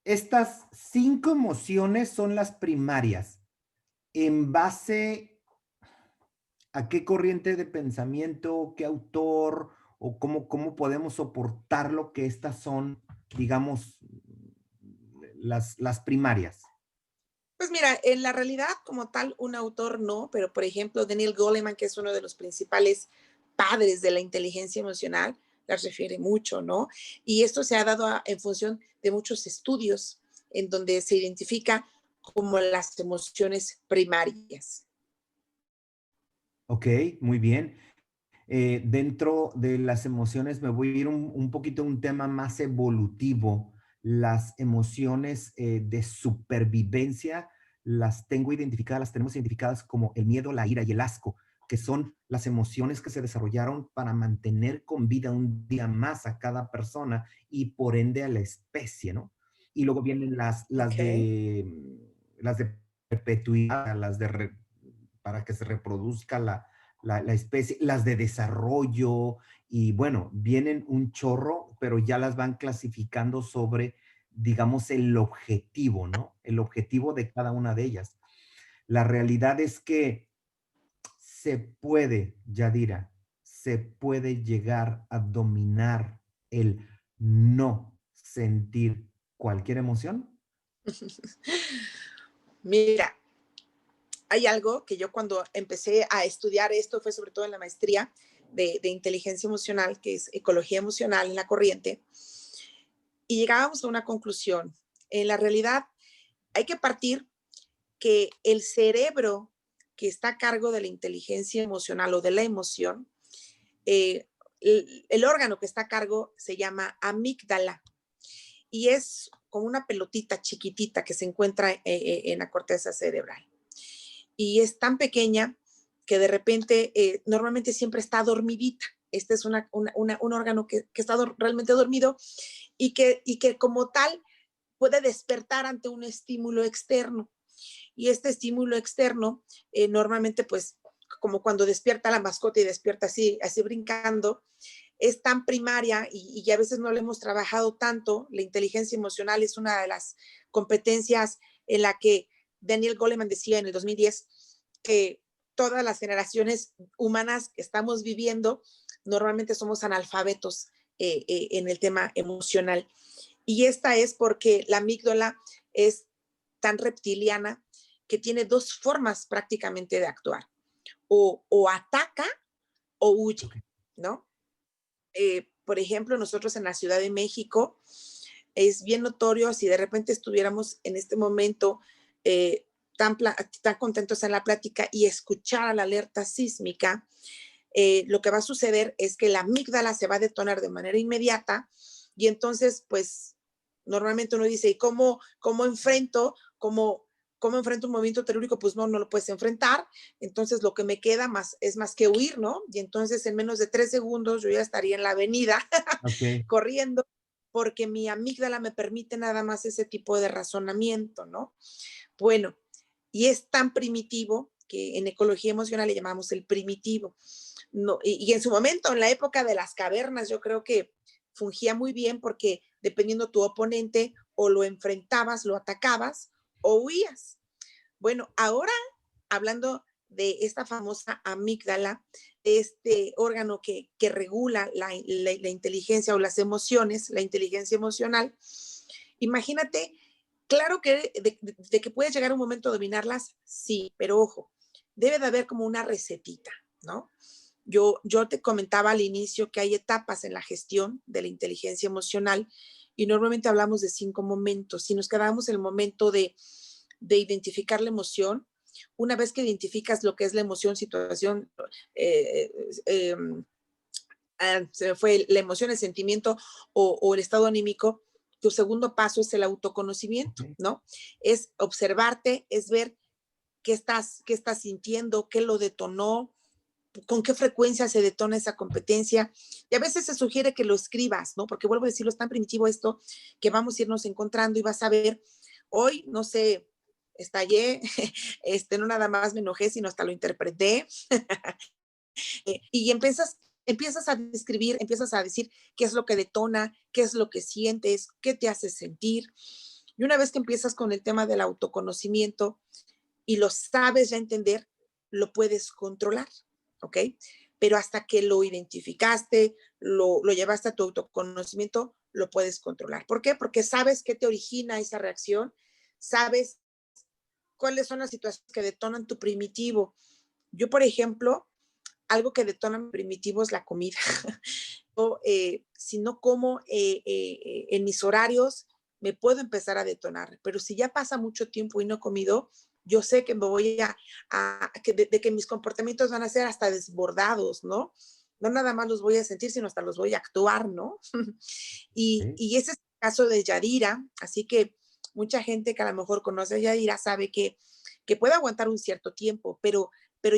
estas 5 emociones son las primarias. En base a qué corriente de pensamiento, qué autor o cómo podemos soportar lo que estas son, digamos, las primarias? Pues mira, en la realidad como tal, un autor no, pero por ejemplo, Daniel Goleman, que es uno de los principales padres de la inteligencia emocional, las refiere mucho, ¿no? Y esto se ha dado en función de muchos estudios en donde se identifica como las emociones primarias. Ok, muy bien. Dentro de las emociones me voy a ir un poquito a un tema más evolutivo. Las emociones de supervivencia las tengo identificadas, las tenemos identificadas como el miedo, la ira y el asco, que son las emociones que se desarrollaron para mantener con vida un día más a cada persona y por ende a la especie, ¿no? Y luego vienen Ok. las de perpetuidad, para que se reproduzca la especie, las de desarrollo, y bueno, vienen un chorro, pero ya las van clasificando sobre, digamos, el objetivo, ¿no? El objetivo de cada una de ellas. La realidad es que se puede, Yadira, se puede llegar a dominar el no sentir cualquier emoción. Mira, hay algo que yo cuando empecé a estudiar esto fue sobre todo en la maestría de inteligencia emocional, que es ecología emocional en la corriente, y llegábamos a una conclusión. En la realidad hay que partir que el cerebro que está a cargo de la inteligencia emocional o de la emoción, eh, el órgano que está a cargo se llama amígdala y es como una pelotita chiquitita que se encuentra en la corteza cerebral. Y es tan pequeña que de repente normalmente siempre está dormidita. Este es un órgano que está realmente dormido y que como tal puede despertar ante un estímulo externo. Y este estímulo externo normalmente pues como cuando despierta la mascota y despierta así brincando, es tan primaria y a veces no le hemos trabajado tanto. La inteligencia emocional es una de las competencias en la que Daniel Goleman decía en el 2010 que todas las generaciones humanas que estamos viviendo normalmente somos analfabetos en el tema emocional. Y esta es porque la amígdala es tan reptiliana que tiene dos formas prácticamente de actuar. O ataca o huye, Okay. ¿no? Por ejemplo, nosotros en la Ciudad de México es bien notorio si de repente estuviéramos en este momento tan contentos en la plática y escuchar la alerta sísmica, lo que va a suceder es que la amígdala se va a detonar de manera inmediata y entonces, pues, normalmente uno dice, ¿y cómo enfrento? ¿Cómo enfrento un movimiento telúrico? Pues no lo puedes enfrentar. Entonces, lo que me queda es más que huir, ¿no? Y entonces, en menos de 3 segundos, yo ya estaría en la avenida Ok. corriendo porque mi amígdala me permite nada más ese tipo de razonamiento, ¿no? Bueno, y es tan primitivo que en ecología emocional le llamamos el primitivo. No, y en su momento, en la época de las cavernas, yo creo que fungía muy bien porque dependiendo tu oponente, o lo enfrentabas, lo atacabas o huías. Bueno, ahora hablando de esta famosa amígdala, este órgano que regula la inteligencia o las emociones, la inteligencia emocional, imagínate, claro que de que puedes llegar a un momento a dominarlas, sí, pero ojo, debe de haber como una recetita, ¿no? Yo te comentaba al inicio que hay etapas en la gestión de la inteligencia emocional y normalmente hablamos de 5 momentos. Si nos quedamos en el momento de identificar la emoción, una vez que identificas lo que es la emoción, situación, eh, eh, se me fue la emoción, el sentimiento o el estado anímico, tu segundo paso es el autoconocimiento, Okay. ¿no? Es observarte, es ver qué estás sintiendo, qué lo detonó, con qué frecuencia se detona esa competencia. Y a veces se sugiere que lo escribas, ¿no? Porque vuelvo a decirlo, es tan primitivo esto que vamos a irnos encontrando y vas a ver, hoy, no sé, estallé, no nada más me enojé, sino hasta lo interpreté. Y empiezas a describir, empiezas a decir qué es lo que detona, qué es lo que sientes, qué te hace sentir. Y una vez que empiezas con el tema del autoconocimiento y lo sabes ya entender, lo puedes controlar. ¿ok? Pero hasta que lo identificaste, lo llevaste a tu autoconocimiento, lo puedes controlar. ¿Por qué? Porque sabes qué te origina esa reacción, sabes cuáles son las situaciones que detonan tu primitivo. Yo, por ejemplo, algo que detona mi primitivo es la comida. Yo, si no como en mis horarios, me puedo empezar a detonar, pero si ya pasa mucho tiempo y no he comido, yo sé que me voy de que mis comportamientos van a ser hasta desbordados, ¿no? No nada más los voy a sentir, sino hasta los voy a actuar, ¿no? ¿ok? Y ese es el caso de Yadira, así que mucha gente que a lo mejor conoce a Yadira sabe que puede aguantar un cierto tiempo, pero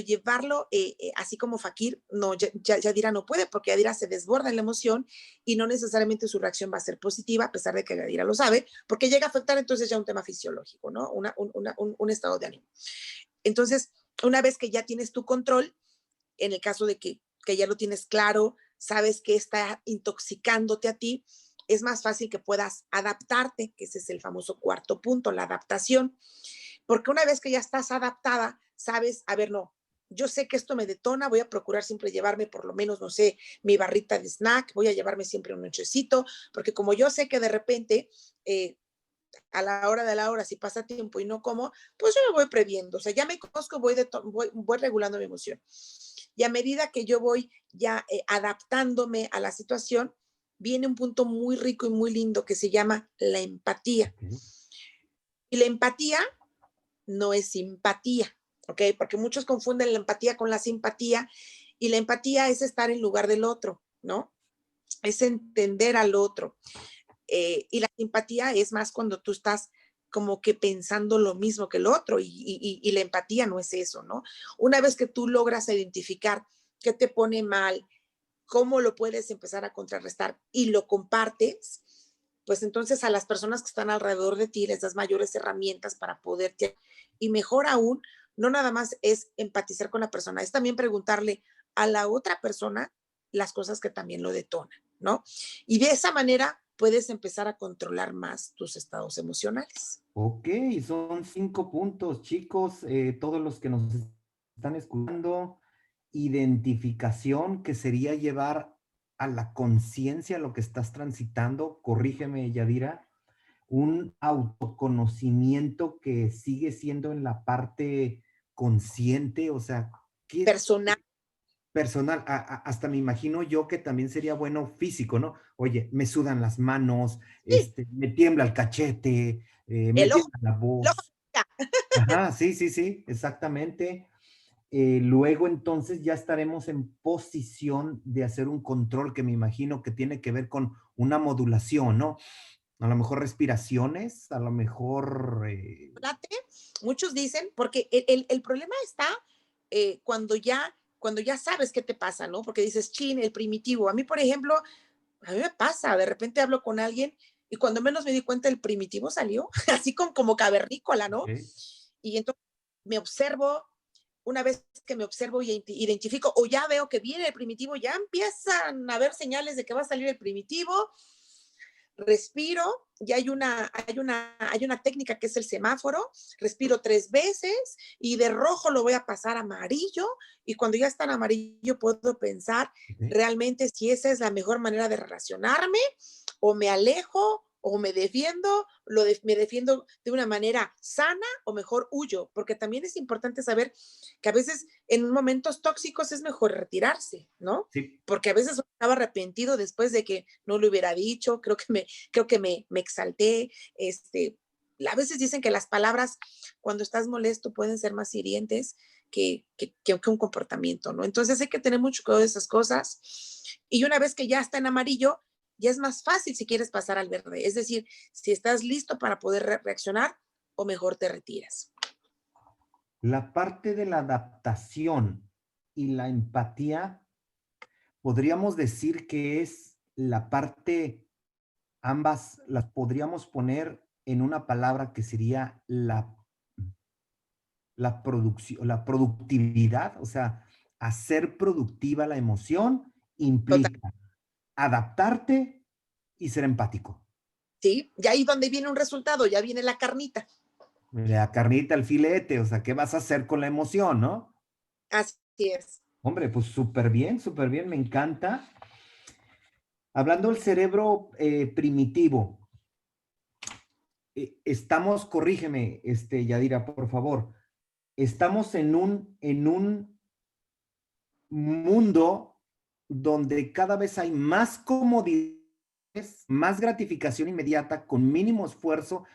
llevarlo así como Fakir, no, Yadira no puede, porque Yadira se desborda en la emoción y no necesariamente su reacción va a ser positiva, a pesar de que Yadira lo sabe, porque llega a afectar entonces ya un tema fisiológico, ¿no? Un estado de ánimo. Entonces, una vez que ya tienes tu control, en el caso de que ya lo tienes claro, sabes que está intoxicándote a ti, es más fácil que puedas adaptarte, que ese es el famoso cuarto punto, la adaptación. Porque una vez que ya estás adaptada, sabes, a ver, no, yo sé que esto me detona, voy a procurar siempre llevarme por lo menos, no sé, mi barrita de snack, voy a llevarme siempre un nochecito, porque como yo sé que de repente a la hora de la hora, si pasa tiempo y no como, pues yo me voy previendo, o sea, ya me conozco, voy regulando mi emoción. Y a medida que yo voy ya adaptándome a la situación, viene un punto muy rico y muy lindo que se llama la empatía. Ok. Y la empatía no es simpatía, ¿ok? Porque muchos confunden la empatía con la simpatía y la empatía es estar en lugar del otro, ¿no? Es entender al otro. Y la simpatía es más cuando tú estás como que pensando lo mismo que el otro y la empatía no es eso, ¿no? Una vez que tú logras identificar qué te pone mal, cómo lo puedes empezar a contrarrestar y lo compartes, pues entonces a las personas que están alrededor de ti les das mayores herramientas para poderte, y mejor aún, no nada más es empatizar con la persona, es también preguntarle a la otra persona las cosas que también lo detonan, ¿no? Y de esa manera puedes empezar a controlar más tus estados emocionales. Ok, son 5 puntos, chicos, todos los que nos están escuchando. Identificación, que sería llevar a la conciencia lo que estás transitando. Corrígeme, Yadira. Un autoconocimiento que sigue siendo en la parte consciente, o sea, ¿qué Personal, personal? Hasta me imagino yo que también sería bueno físico, ¿no? Oye, me sudan las manos, sí, me tiembla el cachete, me el ojo, tiembla la el ojo, voz. Ajá, sí, sí, sí, exactamente. Luego entonces ya estaremos en posición de hacer un control que me imagino que tiene que ver con una modulación, ¿no? A lo mejor respiraciones, a lo mejor... muchos dicen, porque el problema está cuando ya sabes qué te pasa, ¿no? Porque dices, chin, el primitivo. A mí, por ejemplo, a mí me pasa, de repente hablo con alguien y cuando menos me di cuenta el primitivo salió, así como cavernícola, ¿no? ok, Y entonces me observo, una vez que me observo y identifico, o ya veo que viene el primitivo, ya empiezan a haber señales de que va a salir el primitivo, respiro y hay una técnica que es el semáforo, respiro 3 veces y de rojo lo voy a pasar a amarillo y cuando ya está en amarillo puedo pensar ok. realmente si esa es la mejor manera de relacionarme o me alejo o me defiendo, me defiendo de una manera sana o mejor huyo, porque también es importante saber que a veces en momentos tóxicos es mejor retirarse, ¿no? Sí, Porque a veces estaba arrepentido después de que no lo hubiera dicho, creo que me exalté, a veces dicen que las palabras cuando estás molesto pueden ser más hirientes que un comportamiento, ¿no? Entonces hay que tener mucho cuidado de esas cosas y una vez que ya está en amarillo, ya es más fácil si quieres pasar al verde, es decir, si estás listo para poder reaccionar o mejor te retiras. la parte de la adaptación y la empatía, podríamos decir que es la parte, ambas las podríamos poner en una palabra que sería la producción, la productividad, o sea, hacer productiva la emoción Total. implica adaptarte y ser empático. ¿Sí? Y ahí donde viene un resultado, ya viene la carnita. La carnita, el filete, o sea, ¿qué vas a hacer con la emoción, no? Así es. Hombre, pues súper bien, me encanta. Hablando del cerebro primitivo, estamos, corrígeme, Yadira, por favor, estamos en un mundo donde cada vez hay más comodidades, más gratificación inmediata con mínimo esfuerzo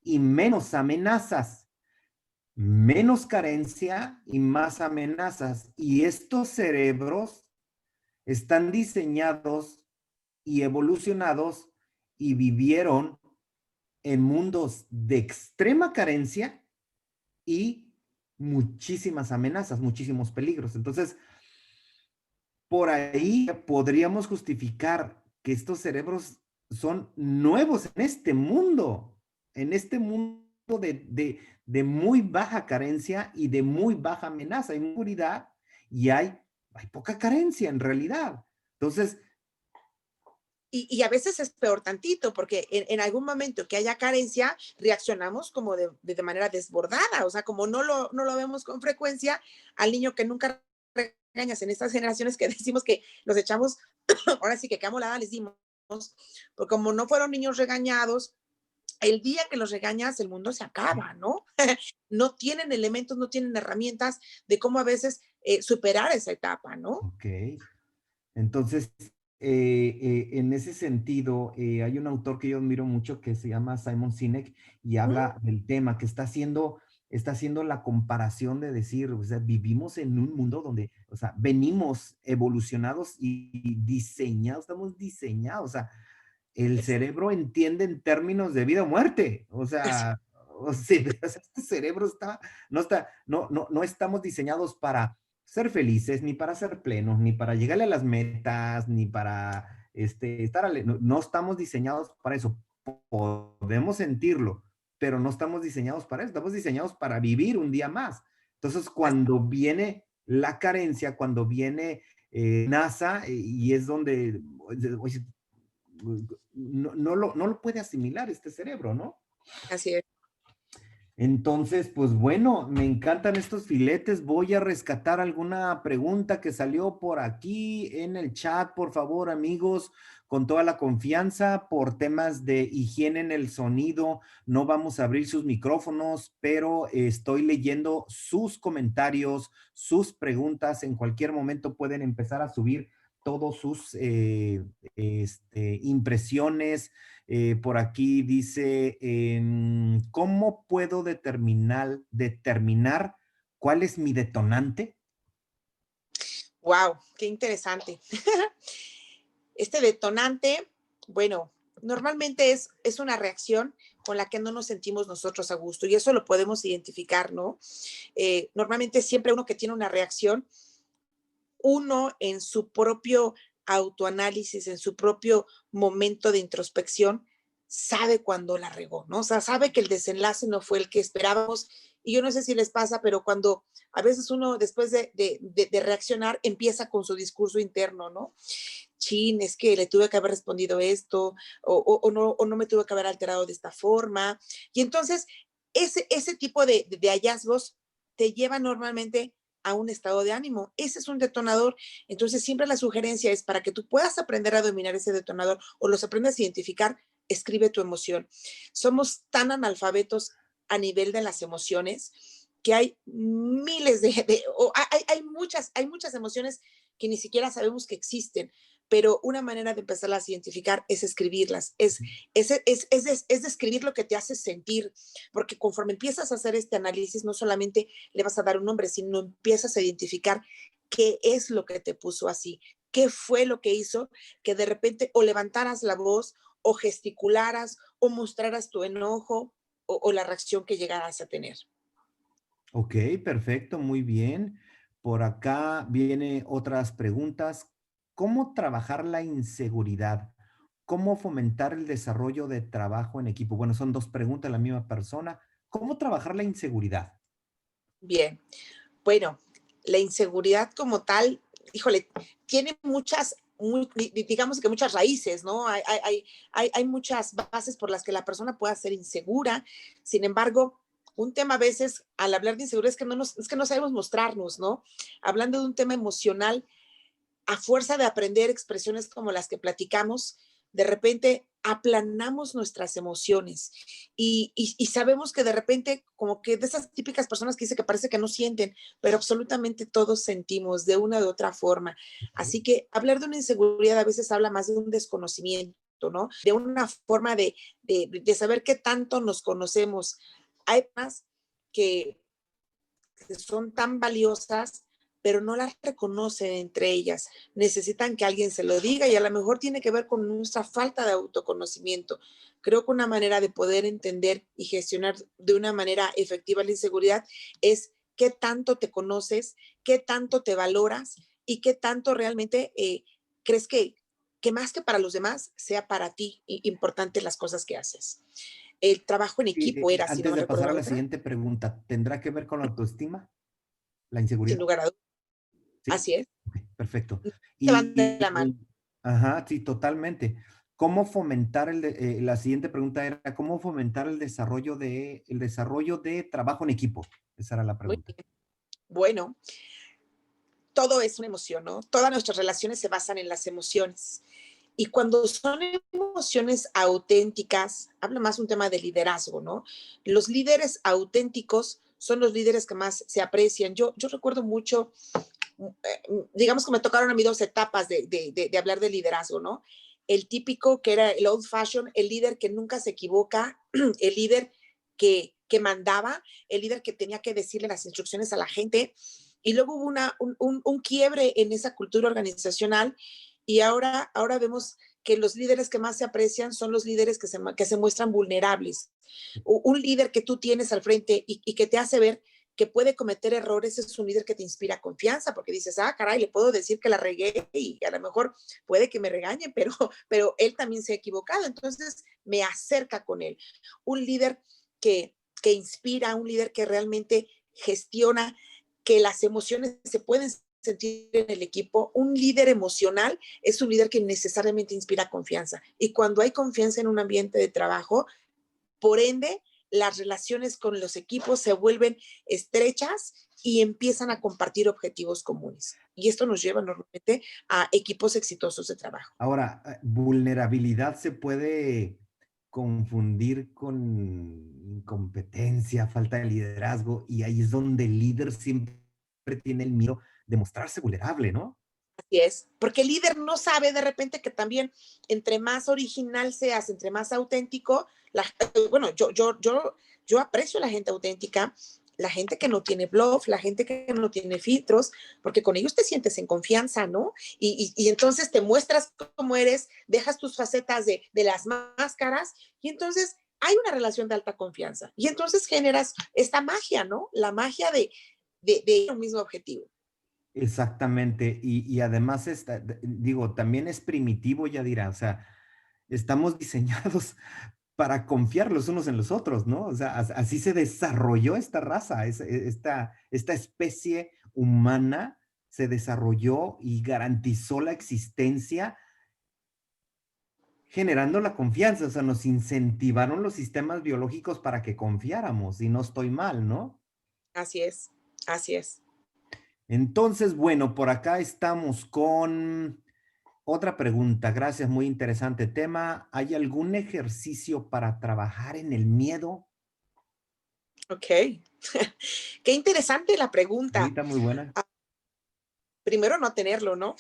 y menos amenazas, menos carencia y más amenazas. Y estos cerebros están diseñados y evolucionados y vivieron en mundos de extrema carencia y muchísimas amenazas, muchísimos peligros. Entonces, por ahí podríamos justificar que estos cerebros son nuevos en este mundo de muy baja carencia y de muy baja amenaza. Hay seguridad y hay poca carencia en realidad. Entonces, Y a veces es peor tantito, porque en algún momento que haya carencia, reaccionamos como de manera desbordada, o sea, como no lo vemos con frecuencia, al niño que nunca regañas en estas generaciones que decimos que los echamos, ahora sí que qué amolada les dimos, porque como no fueron niños regañados, el día que los regañas, el mundo se acaba, ¿no? No tienen elementos, no tienen herramientas de cómo a veces superar esa etapa, ¿no? ok. Entonces, en ese sentido, hay un autor que yo admiro mucho que se llama Simon Sinek y ¿Mm? habla del tema que está haciendo la comparación de decir, o sea, vivimos en un mundo donde, o sea, venimos evolucionados y diseñados, estamos diseñados, o sea, el Es, cerebro entiende en términos de vida o muerte, o sea, este cerebro no estamos diseñados para ser felices, ni para ser plenos, ni para llegarle a las metas, ni para no estamos diseñados para eso. Podemos sentirlo, pero no estamos diseñados para eso, estamos diseñados para vivir un día más. Entonces, cuando viene la carencia, cuando viene NASA, y es donde, oye, no lo puede asimilar este cerebro, ¿no? así es. Entonces, pues bueno, me encantan estos filetes. Voy a rescatar alguna pregunta que salió por aquí en el chat, por favor, amigos, con toda la confianza. Por temas de higiene en el sonido, no vamos a abrir sus micrófonos, pero estoy leyendo sus comentarios, sus preguntas. En cualquier momento pueden empezar a subir todos sus impresiones. Por aquí dice, ¿cómo puedo determinar cuál es mi detonante? Wow, qué interesante. Este detonante, bueno, normalmente es una reacción con la que no nos sentimos nosotros a gusto y eso lo podemos identificar, ¿no? Normalmente siempre uno que tiene una reacción, uno en su propio autoanálisis, en su propio momento de introspección, sabe cuándo la regó, ¿no? O sea, sabe que el desenlace no fue el que esperábamos. Y yo no sé si les pasa, pero cuando a veces uno después de reaccionar empieza con su discurso interno, ¿no? Chin, es que le tuve que haber respondido esto, o no me tuve que haber alterado de esta forma. Y entonces, ese tipo de hallazgos te lleva normalmente a un estado de ánimo. Ese es un detonador. Entonces, siempre la sugerencia es para que tú puedas aprender a dominar ese detonador o los aprendas a identificar, escribe tu emoción. Somos tan analfabetos a nivel de las emociones que hay miles hay muchas emociones que ni siquiera sabemos que existen, pero una manera de empezarlas a identificar es escribirlas, es describir lo que te hace sentir, porque conforme empiezas a hacer este análisis, no solamente le vas a dar un nombre, sino empiezas a identificar qué es lo que te puso así, qué fue lo que hizo que de repente o levantaras la voz o gesticularas o mostraras tu enojo o la reacción que llegaras a tener. Ok, perfecto, muy bien. Por acá viene otras preguntas. ¿Cómo trabajar la inseguridad? ¿Cómo fomentar el desarrollo de trabajo en equipo? Bueno, son dos preguntas, la misma persona. ¿Cómo trabajar la inseguridad? Bien, bueno, la inseguridad como tal, híjole, tiene digamos que muchas raíces, ¿no? Hay muchas bases por las que la persona pueda ser insegura. Sin embargo, un tema a veces, al hablar de inseguridad, es que no sabemos mostrarnos, ¿no? Hablando de un tema emocional, a fuerza de aprender expresiones como las que platicamos, de repente aplanamos nuestras emociones y sabemos que de repente, como que de esas típicas personas que dice que parece que no sienten, pero absolutamente todos sentimos de una u otra forma. Así que hablar de una inseguridad a veces habla más de un desconocimiento, ¿no? De una forma de saber qué tanto nos conocemos. Hay más que son tan valiosas, pero no las reconocen entre ellas. Necesitan que alguien se lo diga y a lo mejor tiene que ver con nuestra falta de autoconocimiento. Creo que una manera de poder entender y gestionar de una manera efectiva la inseguridad es qué tanto te conoces, qué tanto te valoras y qué tanto realmente crees que más que para los demás, sea para ti importante las cosas que haces. El trabajo en equipo era, si no Antes me de pasar recuerdo a la la otra, siguiente pregunta, ¿tendrá que ver con la autoestima, la sin inseguridad? lugar a dudas. Sí, Así es. ok, perfecto. Se van de la mano. Ajá, sí, totalmente. ¿Cómo fomentar la siguiente pregunta era, ¿cómo fomentar el desarrollo de trabajo en equipo? Esa era la Muy pregunta. bien. Bueno, todo es una emoción, ¿no? Todas nuestras relaciones se basan en las emociones. Y cuando son emociones auténticas, habla más un tema de liderazgo, ¿no? Los líderes auténticos son los líderes que más se aprecian. Yo recuerdo mucho, digamos que me tocaron a mí dos etapas de hablar de liderazgo, ¿no? El típico que era el old fashion, el líder que nunca se equivoca, el líder que mandaba, el líder que tenía que decirle las instrucciones a la gente. Y luego hubo un quiebre en esa cultura organizacional y ahora vemos que los líderes que más se aprecian son los líderes que se muestran vulnerables. Un líder que tú tienes al frente y que te hace ver que puede cometer errores, es un líder que te inspira confianza, porque dices, ah, caray, le puedo decir que la regué y a lo mejor puede que me regañe, pero él también se ha equivocado, entonces me acerca con él. Un líder que inspira, un líder que realmente gestiona, que las emociones se pueden sentir en el equipo. Un líder emocional es un líder que necesariamente inspira confianza. Y cuando hay confianza en un ambiente de trabajo, por ende, las relaciones con los equipos se vuelven estrechas y empiezan a compartir objetivos comunes. Y esto nos lleva normalmente a equipos exitosos de trabajo. Ahora, vulnerabilidad se puede confundir con incompetencia, falta de liderazgo, y ahí es donde el líder siempre tiene el miedo de mostrarse vulnerable, ¿no? Así es, porque el líder no sabe de repente que también entre más original seas, entre más auténtico, bueno, yo aprecio a la gente auténtica, la gente que no tiene bluff, la gente que no tiene filtros, porque con ellos te sientes en confianza, ¿no? Y entonces te muestras cómo eres, dejas tus facetas de las máscaras y entonces hay una relación de alta confianza. Y entonces generas esta magia, ¿no? La magia de un mismo objetivo. Exactamente, y además, digo, también es primitivo, ya dirá, o sea, estamos diseñados para confiar los unos en los otros, ¿no? O sea, así se desarrolló esta raza, esta especie humana se desarrolló y garantizó la existencia generando la confianza, o sea, nos incentivaron los sistemas biológicos para que confiáramos, y no estoy mal, ¿no? Así es, así es. Entonces, bueno, por acá estamos con otra pregunta. Gracias, muy interesante tema. ¿Hay algún ejercicio para trabajar en el miedo? Ok. Qué interesante la Sí, pregunta. está muy buena. Ah, primero no tenerlo, ¿no?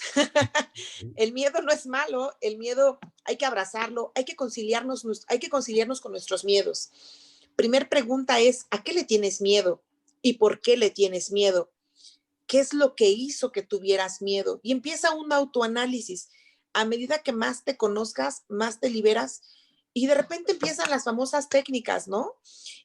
Sí. El miedo no es malo, el miedo hay que abrazarlo, hay que conciliarnos con nuestros miedos. Primer pregunta es, ¿a qué le tienes miedo? ¿Y por qué le tienes miedo? ¿Qué es lo que hizo que tuvieras miedo? Y empieza un autoanálisis. A medida que más te conozcas, más te liberas y de repente empiezan las famosas técnicas, ¿no?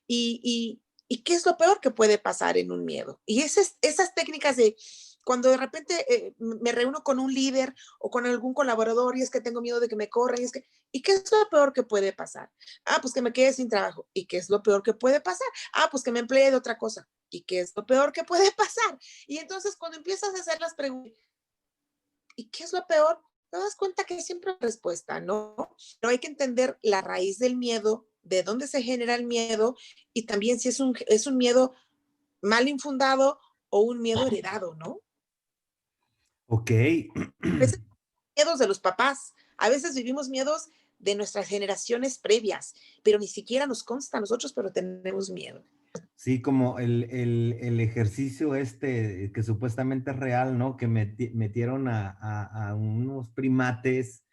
Y qué es lo peor que puede pasar en un miedo. Y esas técnicas de cuando de repente me reúno con un líder o con algún colaborador y es que tengo miedo de que me corran, ¿y qué es lo peor que puede pasar? Ah, pues que me quede sin trabajo. ¿Y qué es lo peor que puede pasar? Ah, pues que me emplee de otra cosa. ¿Y qué es lo peor que puede pasar? Y entonces cuando empiezas a hacer las preguntas, ¿y qué es lo peor? Te das cuenta que siempre hay respuesta, ¿no? Pero hay que entender la raíz del miedo de dónde se genera el miedo y también si es un miedo mal infundado o un miedo heredado, ¿no? Ok. A veces miedos de los papás, a veces vivimos miedos de nuestras generaciones previas, pero ni siquiera nos consta a nosotros, pero tenemos miedo. Sí, como el ejercicio este que supuestamente es real, ¿no? Que metieron a unos primates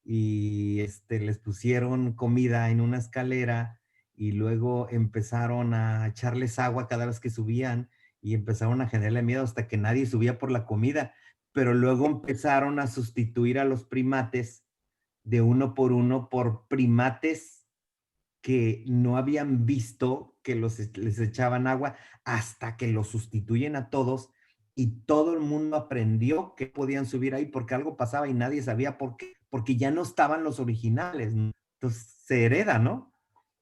y les pusieron comida en una escalera y luego empezaron a echarles agua cada vez que subían y empezaron a generarle miedo hasta que nadie subía por la comida, pero luego empezaron a sustituir a los primates de uno por primates que no habían visto que les echaban agua hasta que los sustituyen a todos y todo el mundo aprendió que podían subir ahí porque algo pasaba y nadie sabía por qué, porque ya no estaban los originales, ¿no? Entonces se hereda, ¿no?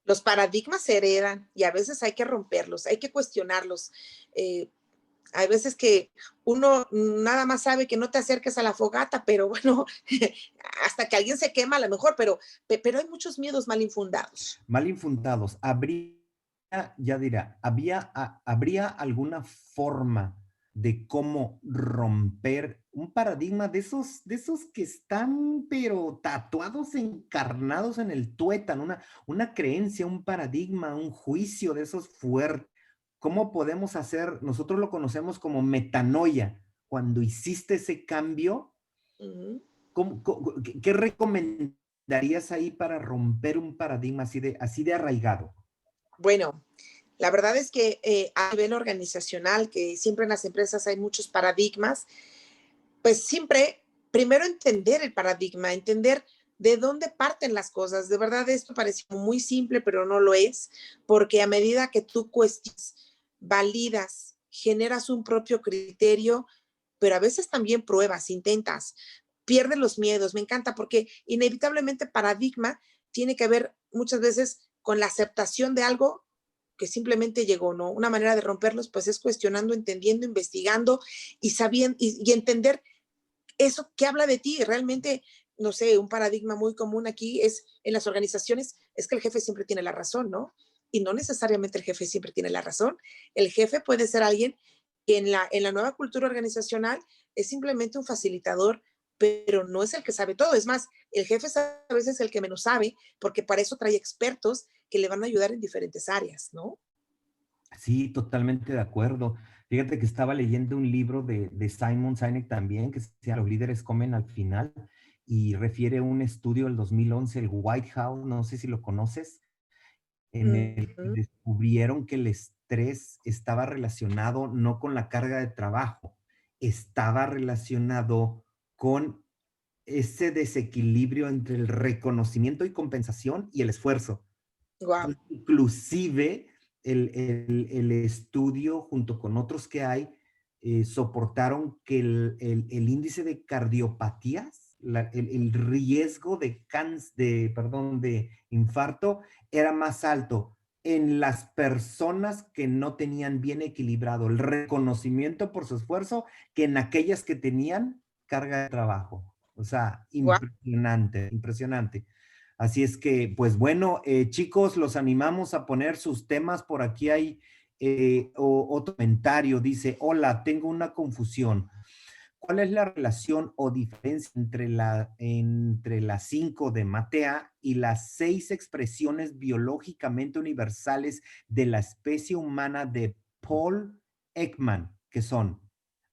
Los paradigmas se heredan y a veces hay que romperlos, hay que cuestionarlos. Eh, Hay veces que uno nada más sabe que no te acerques a la fogata, pero bueno, hasta que alguien se quema a lo mejor, pero hay muchos miedos mal infundados. Mal infundados. Ya dirá, ¿habría alguna forma de cómo romper un paradigma de esos que están, pero tatuados, encarnados en el tuétano, una creencia, un paradigma, un juicio de esos fuertes? ¿Cómo podemos hacer? Nosotros lo conocemos como metanoia. Cuando hiciste ese cambio, Ujú. ¿qué recomendarías ahí para romper un paradigma así de arraigado? Bueno, la verdad es que a nivel organizacional, que siempre en las empresas hay muchos paradigmas, pues siempre, primero entender el paradigma, entender de dónde parten las cosas. De verdad, esto parece muy simple, pero no lo es, porque a medida que tú cuestionas, validas, generas un propio criterio, pero a veces también pruebas, intentas, pierdes los miedos. Me encanta porque inevitablemente paradigma tiene que ver muchas veces con la aceptación de algo que simplemente llegó, ¿no? Una manera de romperlos, pues es cuestionando, entendiendo, investigando y sabiendo y entender eso que habla de ti. Realmente, no sé, un paradigma muy común aquí es en las organizaciones, es que el jefe siempre tiene la razón, ¿no? Y no necesariamente el jefe siempre tiene la razón. El jefe puede ser alguien que en la nueva cultura organizacional es simplemente un facilitador, pero no es el que sabe todo. Es más, el jefe es a veces el que menos sabe, porque para eso trae expertos que le van a ayudar en diferentes áreas, ¿no? Sí, totalmente de acuerdo. Fíjate que estaba leyendo un libro de Simon Sinek también, que se llama Los líderes comen al final, y refiere un estudio del 2011, el White House, no sé si lo conoces, en el que Ujú. descubrieron que el estrés estaba relacionado no con la carga de trabajo, estaba relacionado con ese desequilibrio entre el reconocimiento y compensación y el esfuerzo. Wow. Inclusive el estudio, junto con otros que hay, soportaron que el índice de cardiopatías, el riesgo de infarto era más alto en las personas que no tenían bien equilibrado el reconocimiento por su esfuerzo que en aquellas que tenían carga de trabajo. O sea, Wow. impresionante, impresionante. Así es que, pues bueno, chicos, los animamos a poner sus temas. Por aquí hay otro comentario. Dice, hola, tengo una confusión. ¿Cuál es la relación o diferencia entre las 5 de Matea y las 6 expresiones biológicamente universales de la especie humana de Paul Ekman, que son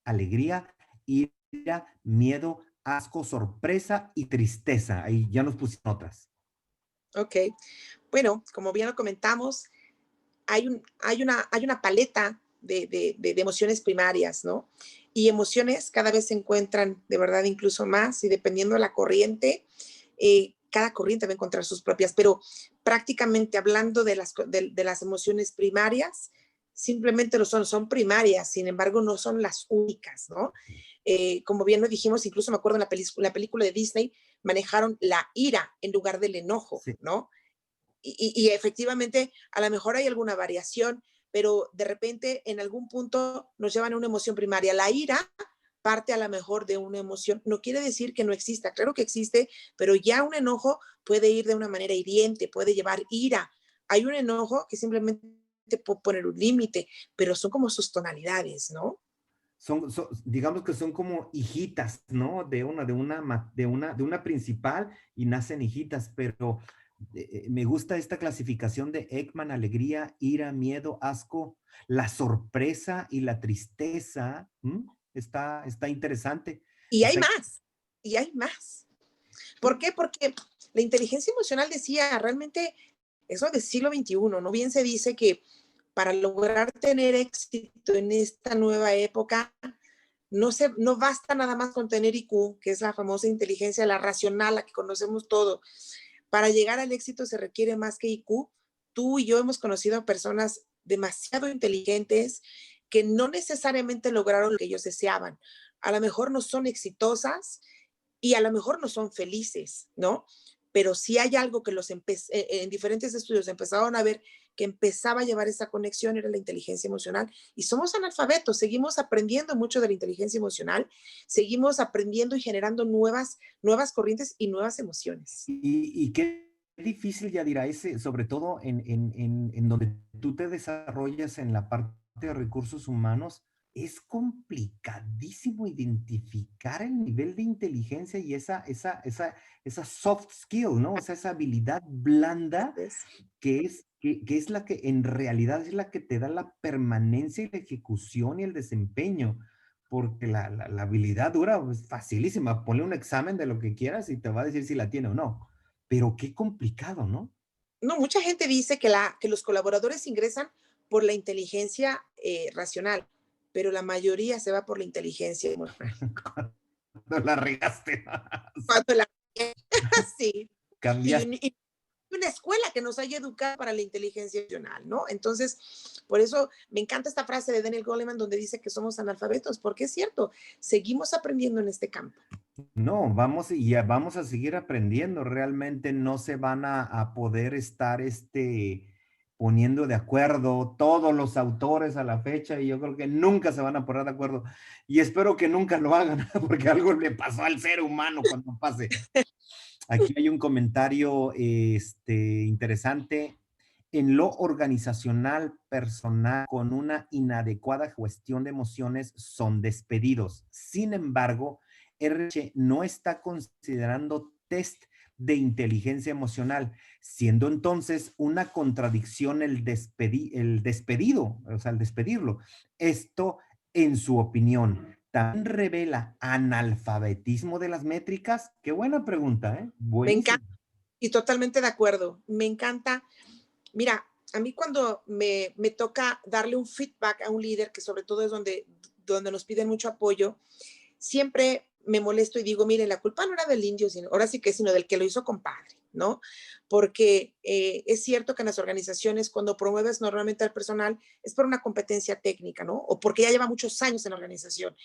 alegría, ira, miedo, asco, sorpresa y tristeza? Ahí ya nos pusieron otras. Ok. Bueno, como bien lo comentamos, hay una paleta de emociones primarias, ¿no? Y emociones cada vez se encuentran de verdad incluso más y dependiendo de la corriente, cada corriente va a encontrar sus propias, pero prácticamente hablando de las emociones primarias, simplemente lo son primarias, sin embargo no son las únicas, ¿no? Como bien lo dijimos, incluso me acuerdo en la película de Disney, manejaron la ira en lugar del enojo, Sí. ¿no? Y efectivamente, a lo mejor hay alguna variación, pero de repente en algún punto nos llevan a una emoción primaria. La ira parte a lo mejor de una emoción. No quiere decir que no exista, claro que existe, pero ya un enojo puede ir de una manera hiriente, puede llevar ira hay un enojo que simplemente puede poner un límite, pero son como sus tonalidades, ¿no? Digamos que son como hijitas, ¿no? De una principal y nacen hijitas, pero me gusta esta clasificación de Ekman: alegría, ira, miedo, asco, la sorpresa y la tristeza. Está interesante. Y hay Está, más, y hay más. ¿Por qué? Porque la inteligencia emocional decía, realmente, eso del siglo XXI, ¿no? Bien se dice que para lograr tener éxito en esta nueva época, no basta nada más con tener IQ, que es la famosa inteligencia, la racional, la que conocemos todo. Para llegar al éxito se requiere más que IQ. Tú y yo hemos conocido a personas demasiado inteligentes que no necesariamente lograron lo que ellos deseaban. A lo mejor no son exitosas y a lo mejor no son felices, ¿no? Pero sí hay algo que en diferentes estudios empezaron a ver que empezaba a llevar esa conexión, era la inteligencia emocional. Y somos analfabetos, seguimos aprendiendo mucho de la inteligencia emocional, seguimos aprendiendo y generando nuevas corrientes y nuevas emociones. y qué difícil, Yadira, sobre todo en donde tú te desarrollas en la parte de recursos humanos, es complicadísimo identificar el nivel de inteligencia y esa soft skill, ¿no? O sea, esa habilidad blanda Es, que es la que en realidad es la que te da la permanencia y la ejecución y el desempeño. Porque la habilidad dura es facilísima. Ponle un examen de lo que quieras y te va a decir si la tiene o no. Pero qué complicado, ¿no? no, mucha gente dice que los colaboradores ingresan por la inteligencia racional, pero la mayoría se va por la inteligencia emocional. Cuando la regaste. Cuando la sí, y, Cambiaste. y una escuela que nos haya educado para la inteligencia emocional, ¿no? Entonces, por eso me encanta esta frase de Daniel Goleman donde dice que somos analfabetos, porque es cierto, seguimos aprendiendo en este campo. No, vamos y ya vamos a seguir aprendiendo. Realmente no se van a poder estar poniendo de acuerdo todos los autores a la fecha y yo creo que nunca se van a poner de acuerdo y espero que nunca lo hagan porque algo le pasó al ser humano cuando pase. Aquí hay un comentario interesante. En lo organizacional, personal, con una inadecuada gestión de emociones, son despedidos. Sin embargo, RH no está considerando test de inteligencia emocional, siendo entonces una contradicción el despedido, o sea, el despedirlo. Esto, en su opinión, ¿también revela analfabetismo de las métricas? Qué buena pregunta, ¿eh? Me encanta Buenísimo. y totalmente de acuerdo. Me encanta. Mira, a mí cuando me toca darle un feedback a un líder, que sobre todo es donde nos piden mucho apoyo, siempre me molesto y digo, mire, la culpa no era del indio, ahora sí que, sino del que lo hizo compadre, ¿no? Porque es cierto que en las organizaciones, cuando promueves normalmente al personal, es por una competencia técnica, ¿no? O porque ya lleva muchos años en la organización,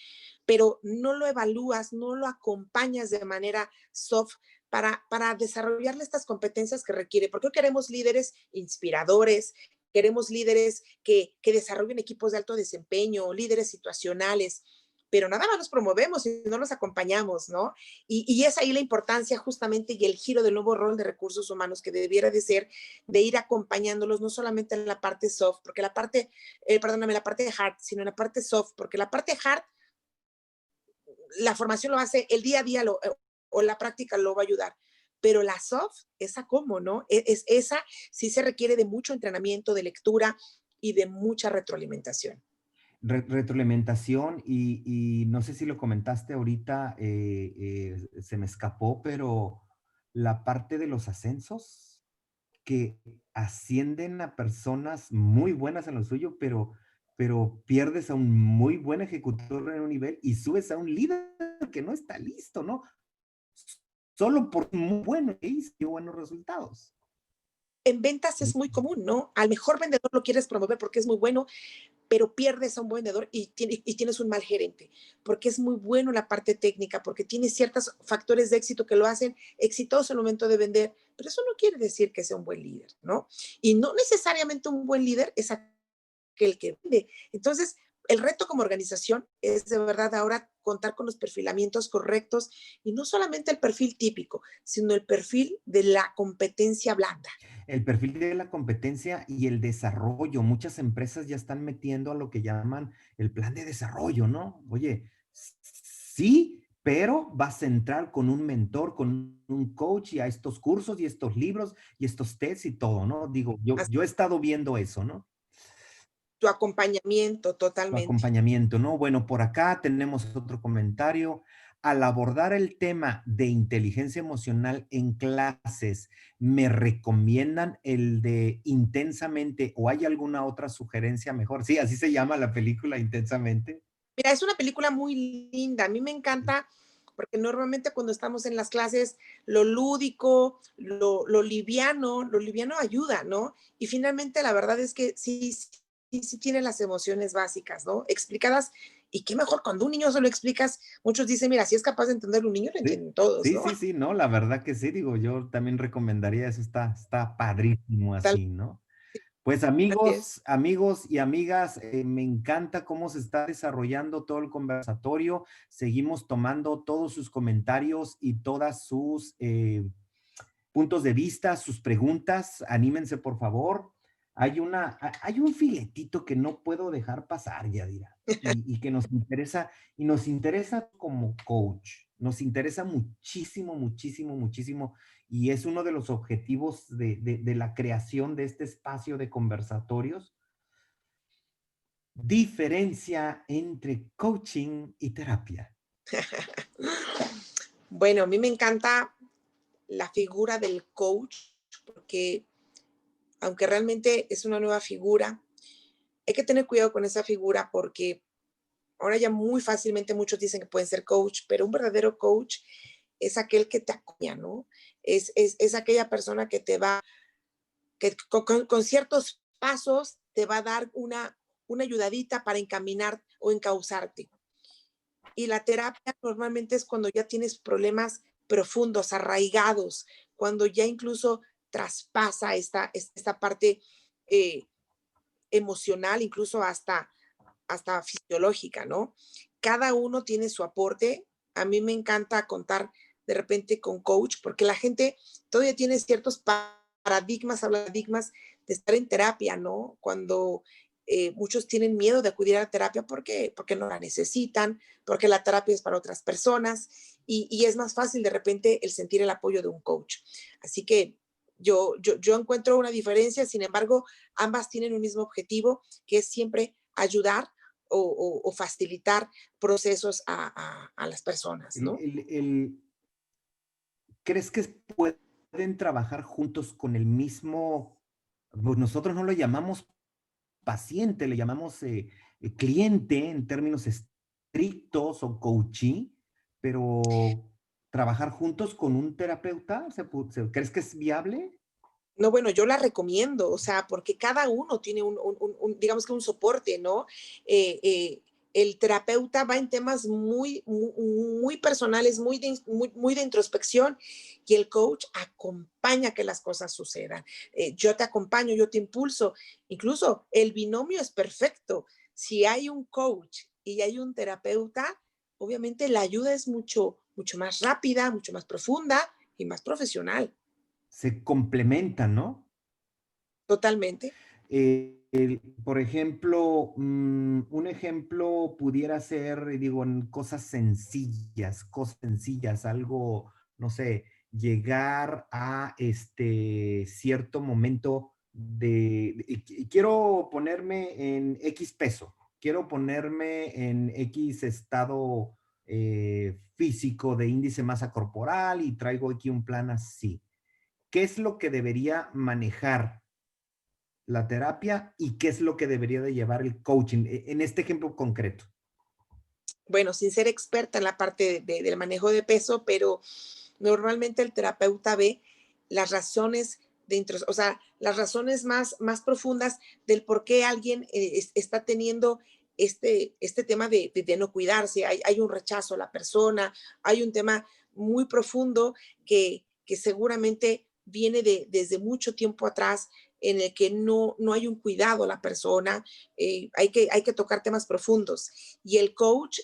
pero no lo evalúas, no lo acompañas de manera soft para desarrollarle estas competencias que requiere, porque hoy queremos líderes inspiradores, queremos líderes que desarrollen equipos de alto desempeño, líderes situacionales, pero nada más los promovemos y no los acompañamos, ¿no? Y es ahí la importancia justamente y el giro del nuevo rol de recursos humanos que debiera de ser de ir acompañándolos, no solamente en la parte soft, porque perdóname, la parte de hard, sino en la parte soft, porque la parte hard, la formación lo hace, el día a día o la práctica lo va a ayudar, pero la soft, esa cómo, ¿no? Esa sí se requiere de mucho entrenamiento, de lectura y de mucha retroalimentación. Retroalimentación y no sé si lo comentaste ahorita, se me escapó, pero la parte de los ascensos que ascienden a personas muy buenas en lo suyo, pero pierdes a un muy buen ejecutor en un nivel y subes a un líder que no está listo, ¿no? Solo por muy bueno que hizo buenos resultados. En ventas Sí. es muy común, ¿no? Al mejor vendedor lo quieres promover porque es muy bueno, pero pierdes a un buen vendedor y tienes un mal gerente, porque es muy bueno en la parte técnica, porque tiene ciertos factores de éxito que lo hacen exitoso al momento de vender, pero eso no quiere decir que sea un buen líder, ¿no? Y no necesariamente un buen líder es aquel que vende. Entonces, el reto como organización es de verdad ahora contar con los perfilamientos correctos y no solamente el perfil típico, sino el perfil de la competencia blanda. El perfil de la competencia y el desarrollo. Muchas empresas ya están metiendo a lo que llaman el plan de desarrollo, ¿no? Oye, sí, pero vas a entrar con un mentor, con un coach y a estos cursos y estos libros y estos tests y todo, ¿no? Digo, yo he estado viendo eso, ¿no? Tu acompañamiento Tu totalmente. acompañamiento, ¿no? Bueno, por acá tenemos otro comentario. Al abordar el tema de inteligencia emocional en clases, ¿me recomiendan el de Intensamente o hay alguna otra sugerencia mejor? Sí, así se llama la película Intensamente. Mira, es una película muy linda. A mí me encanta porque normalmente cuando estamos en las clases, lo lúdico, lo liviano ayuda, ¿no? Y finalmente la verdad es que sí tiene las emociones básicas, ¿no? Explicadas. Y qué mejor cuando un niño se lo explicas, muchos dicen, mira, si es capaz de entender un niño, lo Sí, entienden todos, sí, ¿no? sí, sí, no, la verdad que sí, digo, yo también recomendaría eso, está padrísimo Tal, así, ¿no? Pues así es. amigos y amigas, me encanta cómo se está desarrollando todo el conversatorio. Seguimos tomando todos sus comentarios y todas sus puntos de vista, sus preguntas. Anímense, por favor. Hay un filetito que no puedo dejar pasar, Yadira, y que nos interesa como coach. Nos interesa muchísimo, muchísimo, muchísimo y es uno de los objetivos de la creación de este espacio de conversatorios. Diferencia entre coaching y terapia. Bueno, a mí me encanta la figura del coach porque aunque realmente es una nueva figura, hay que tener cuidado con esa figura porque ahora ya muy fácilmente muchos dicen que pueden ser coach, pero un verdadero coach es aquel que te acompaña, ¿no? Es aquella persona que te va, que con ciertos pasos te va a dar una ayudadita para encaminar o encauzarte. Y la terapia normalmente es cuando ya tienes problemas profundos, arraigados, cuando ya incluso traspasa esta parte eh, emocional, incluso hasta fisiológica, ¿no? Cada uno tiene su aporte. A mí me encanta contar de repente con coach, porque la gente todavía tiene ciertos paradigmas de estar en terapia, ¿no? Cuando muchos tienen miedo de acudir a la terapia porque no la necesitan, porque la terapia es para otras personas y es más fácil de repente el sentir el apoyo de un coach. Así que yo encuentro una diferencia, sin embargo, ambas tienen un mismo objetivo, que es siempre ayudar o facilitar procesos a las personas, El, ¿no? el, el, ¿Crees que pueden trabajar juntos con el mismo, pues nosotros no lo llamamos paciente, le llamamos cliente en términos estrictos o coaching, pero trabajar juntos con un terapeuta, ¿crees que es viable? No, bueno, yo la recomiendo, o sea, porque cada uno tiene digamos que un soporte, ¿no? El terapeuta va en temas muy personales, muy de introspección, y el coach acompaña a que las cosas sucedan. Yo te acompaño, yo te impulso. Incluso el binomio es perfecto. Si hay un coach y hay un terapeuta, obviamente la ayuda es mucho más rápida, mucho más profunda y más profesional. Se complementan, ¿no? Totalmente. Por ejemplo, un ejemplo pudiera ser, digo, en cosas sencillas, algo, no sé, llegar a este cierto momento quiero ponerme en X peso, quiero ponerme en X estado físico de índice masa corporal y traigo aquí un plan así. ¿Qué es lo que debería manejar la terapia y qué es lo que debería de llevar el coaching en este ejemplo concreto? Bueno, sin ser experta en la parte del manejo de peso, pero normalmente el terapeuta ve las razones o sea, las razones más profundas del por qué alguien está teniendo este tema de no cuidarse. Hay un rechazo a la persona, hay un tema muy profundo que seguramente viene desde mucho tiempo atrás, en el que no hay un cuidado a la persona, hay que tocar temas profundos. Y el coach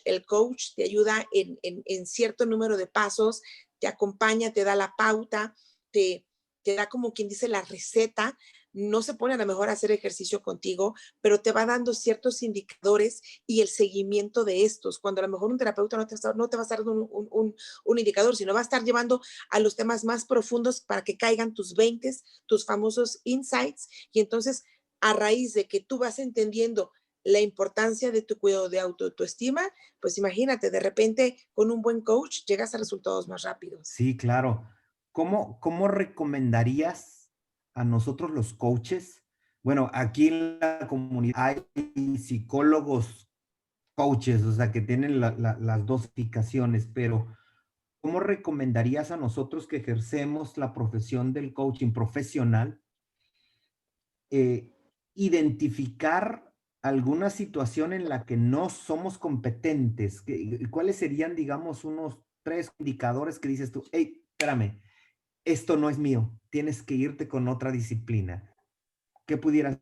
te ayuda en cierto número de pasos, te acompaña, te da la pauta, te, te da como quien dice la receta, no se pone a lo mejor a hacer ejercicio contigo, pero te va dando ciertos indicadores y el seguimiento de estos. Cuando a lo mejor un terapeuta no te va a estar dando un indicador, sino va a estar llevando a los temas más profundos para que caigan tus 20, tus famosos insights. Y entonces, a raíz de que tú vas entendiendo la importancia de tu cuidado de autoestima, pues imagínate, de repente con un buen coach llegas a resultados más rápidos. Sí, claro. ¿Cómo recomendarías a nosotros los coaches? Bueno, aquí en la comunidad hay psicólogos coaches, o sea, que tienen las dos aplicaciones, pero ¿cómo recomendarías a nosotros que ejercemos la profesión del coaching profesional eh, identificar alguna situación en la que no somos competentes? ¿Cuáles serían, digamos, unos 3 indicadores que dices tú, hey, espérame, esto no es mío, tienes que irte con otra disciplina? ¿Qué pudieras?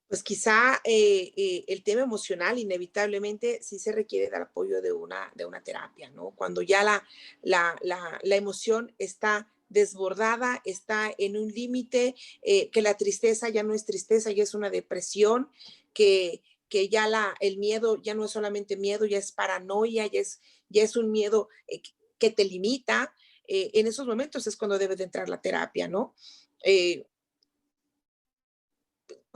Pues quizá el tema emocional inevitablemente sí se requiere del apoyo de una terapia, ¿no? Cuando ya la emoción está desbordada, está en un límite, que la tristeza ya no es tristeza, ya es una depresión, que ya el miedo ya no es solamente miedo, ya es paranoia, ya es un miedo que te limita. En esos momentos es cuando debe de entrar la terapia, ¿no? Eh,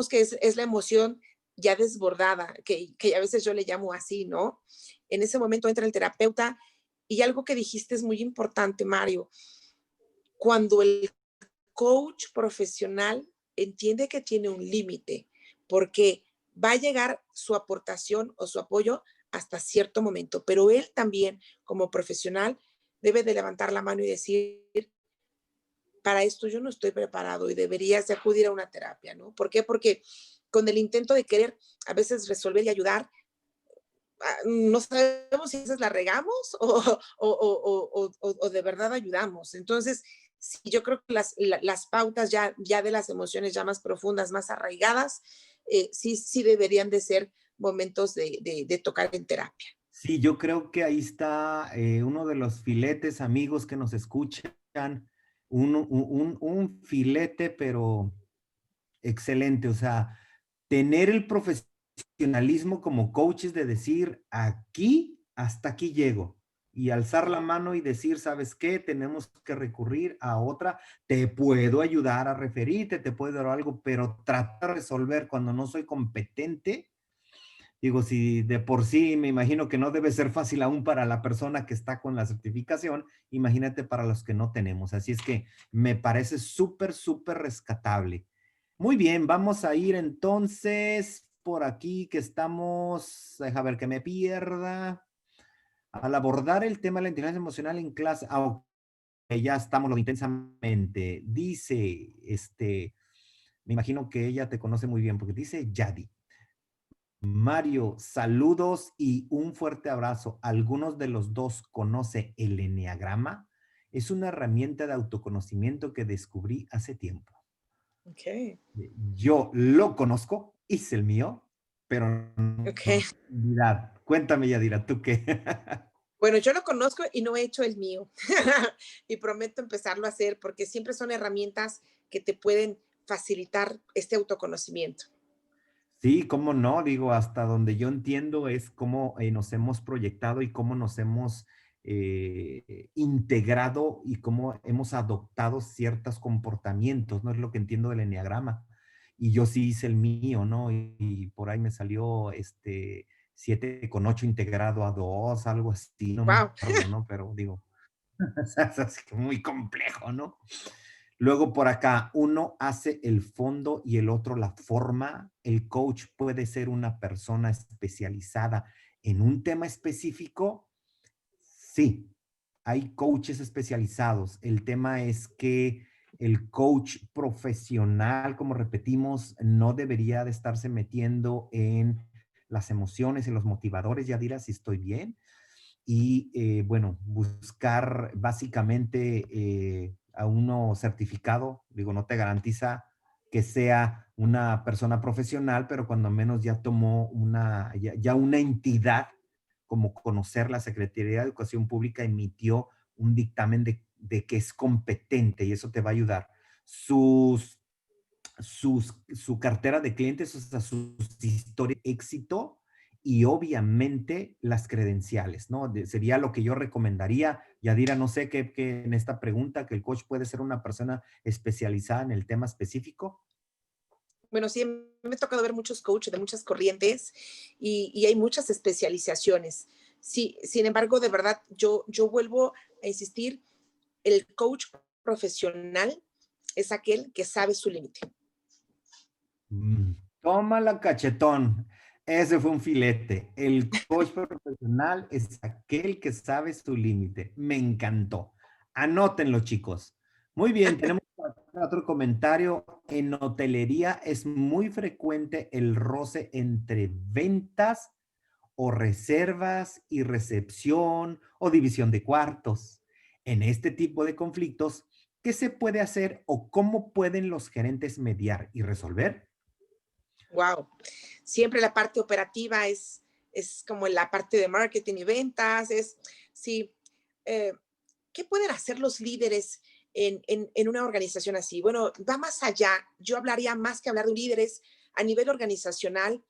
que es la emoción ya desbordada, que a veces yo le llamo así, ¿no? En ese momento entra el terapeuta y algo que dijiste es muy importante, Mario. Cuando el coach profesional entiende que tiene un límite, porque va a llegar su aportación o su apoyo hasta cierto momento, pero él también como profesional debe de levantar la mano y decir, para esto yo no estoy preparado y deberías de acudir a una terapia, ¿no? ¿Por qué? Porque con el intento de querer a veces resolver y ayudar, no sabemos si a veces la regamos o de verdad ayudamos. Entonces, sí, yo creo que las pautas ya de las emociones ya más profundas, más arraigadas, sí deberían de ser momentos de tocar en terapia. Sí, yo creo que ahí está uno de los filetes, amigos que nos escuchan, un filete, pero excelente. O sea, tener el profesionalismo como coaches de decir, aquí, hasta aquí llego. Y alzar la mano y decir, ¿sabes qué? Tenemos que recurrir a otra. Te puedo ayudar a referirte, te puedo dar algo, pero tratar de resolver cuando no soy competente. Digo, si de por sí me imagino que no debe ser fácil aún para la persona que está con la certificación, imagínate para los que no tenemos. Así es que me parece súper, súper rescatable. Muy bien, vamos a ir entonces por aquí que estamos, deja ver que me pierda. Al abordar el tema de la inteligencia emocional en clase, ok, ya estamos lo de intensamente. Dice, me imagino que ella te conoce muy bien porque dice Yadi. Mario, saludos y un fuerte abrazo. ¿Algunos de los dos conoce el eneagrama? Es una herramienta de autoconocimiento que descubrí hace tiempo. Ok, Yo lo conozco, hice el mío, pero ok. no, Yadira, cuéntame, Yadira, ¿tú qué? Bueno, yo lo conozco y no he hecho el mío. Y prometo empezarlo a hacer porque siempre son herramientas que te pueden facilitar este autoconocimiento. Sí, cómo no, digo, hasta donde yo entiendo es cómo nos hemos proyectado y cómo nos hemos integrado y cómo hemos adoptado ciertos comportamientos, ¿no? Es lo que entiendo del enneagrama. Y yo sí hice el mío, ¿no? Y por ahí me salió 7,8 integrado a 2, algo así, no me Wow. acuerdo, ¿no? Pero digo, es así que muy complejo, ¿no? Luego por acá, uno hace el fondo y el otro la forma. El coach puede ser una persona especializada en un tema específico. Sí, hay coaches especializados. El tema es que el coach profesional, como repetimos, no debería de estarse metiendo en las emociones, en los motivadores, ya dirás si estoy bien, y bueno, buscar básicamente a uno certificado, digo, no te garantiza que sea una persona profesional, pero cuando menos ya tomó ya una entidad, como conocer la Secretaría de Educación Pública emitió un dictamen de que es competente y eso te va a ayudar. Su cartera de clientes, o sea, sus historias de éxito y obviamente las credenciales, ¿no? Sería lo que yo recomendaría. Yadira, no sé qué en esta pregunta, que el coach puede ser una persona especializada en el tema específico. Bueno, sí, me ha tocado ver muchos coaches de muchas corrientes y hay muchas especializaciones. Sí, sin embargo, de verdad, yo vuelvo a insistir, el coach profesional es aquel que sabe su límite. Tómala, cachetón. Ese fue un filete. El coach profesional es aquel que sabe su límite. Me encantó. Anótenlo, chicos. Muy bien, tenemos otro comentario. En hotelería es muy frecuente el roce entre ventas o reservas y recepción o división de cuartos. En este tipo de conflictos, ¿qué se puede hacer o cómo pueden los gerentes mediar y resolver? Wow. Siempre la parte operativa es como la parte de marketing y ventas. Sí, eh, ¿qué pueden hacer los líderes en una organización así? Bueno, va más allá. Yo hablaría más que hablar de líderes a nivel organizacional.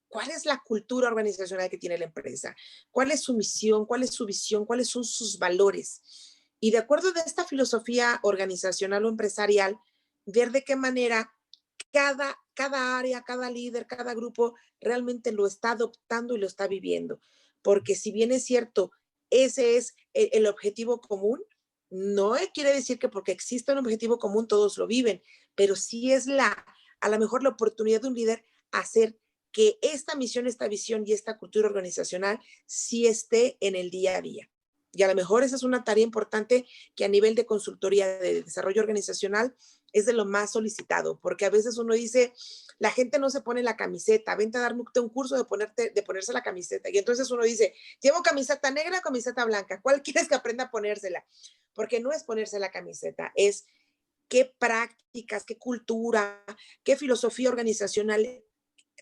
¿Cuál es la cultura organizacional que tiene la empresa? ¿Cuál es su misión? ¿Cuál es su visión? ¿Cuáles son sus valores? Y de acuerdo a esta filosofía organizacional o empresarial, ver de qué manera cada área, cada líder, cada grupo realmente lo está adoptando y lo está viviendo. Porque si bien es cierto, ese es el objetivo común, no quiere decir que porque existe un objetivo común todos lo viven, pero sí es a lo mejor la oportunidad de un líder hacer que esta misión, esta visión y esta cultura organizacional sí esté en el día a día. Y a lo mejor esa es una tarea importante que a nivel de consultoría de desarrollo organizacional es de lo más solicitado, porque a veces uno dice, la gente no se pone la camiseta, vente a darme un curso de ponerse la camiseta. Y entonces uno dice, llevo camiseta negra o camiseta blanca, ¿cuál quieres que aprenda a ponérsela? Porque no es ponerse la camiseta, es qué prácticas, qué cultura, qué filosofía organizacional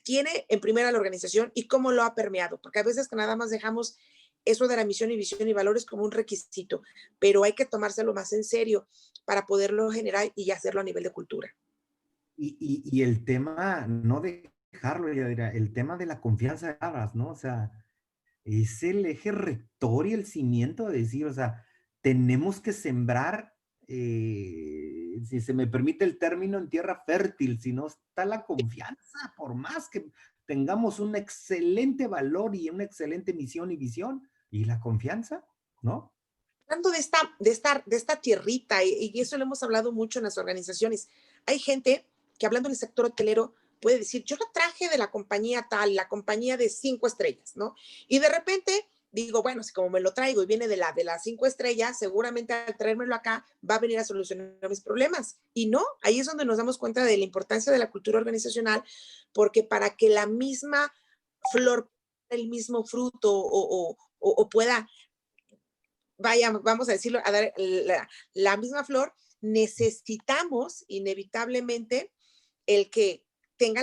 tiene en primera la organización y cómo lo ha permeado, porque a veces que nada más dejamos eso de la misión y visión y valores como un requisito, pero hay que tomárselo más en serio para poderlo generar y hacerlo a nivel de cultura. Y el tema, no dejarlo, ya dirá, el tema de la confianza de palabras, ¿no? O sea, es el eje rector y el cimiento de decir, o sea, tenemos que sembrar, si se me permite el término, en tierra fértil, si no está la confianza, por más que tengamos un excelente valor y una excelente misión y visión, y la confianza, ¿no? Hablando de esta tierrita, y eso lo hemos hablado mucho en las organizaciones, hay gente que hablando en el sector hotelero puede decir, yo la traje de la compañía tal, la compañía de 5 estrellas, ¿no? Y de repente digo, bueno, si como me lo traigo y viene de las 5 estrellas, seguramente al traérmelo acá va a venir a solucionar mis problemas. Y no, ahí es donde nos damos cuenta de la importancia de la cultura organizacional, porque para que la misma flor, el mismo fruto o pueda vaya, vamos a decirlo, a dar la misma flor, necesitamos inevitablemente el que tenga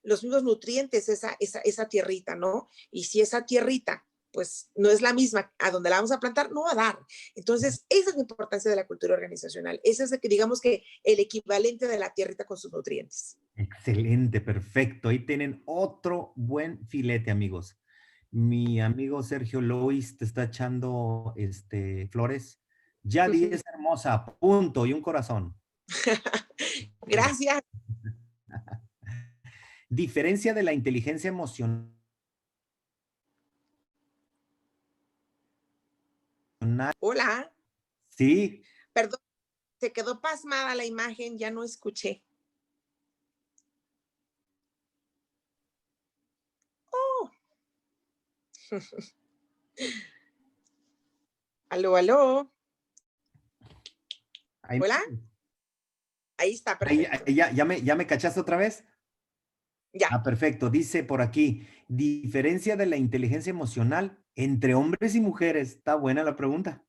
los mismos nutrientes esa tierrita, ¿no? Y si esa tierrita, pues no es la misma a donde la vamos a plantar, no va a dar. Entonces, esa es la importancia de la cultura organizacional. Ese es, digamos que, el equivalente de la tierrita con sus nutrientes. Excelente, perfecto. Ahí tienen otro buen filete, amigos. Mi amigo Sergio Lois te está echando flores. Ya 10 hermosa, punto y un corazón. Gracias. Diferencia de la inteligencia emocional. Hola. Sí, Perdón, se quedó pasmada la imagen, ya no escuché. Oh. Aló, aló. ahí, Hola. Ahí está, perfecto. ya me cachaste otra vez. Ya. Ah, perfecto. Dice por aquí, diferencia de la inteligencia emocional entre hombres y mujeres. Está buena la pregunta.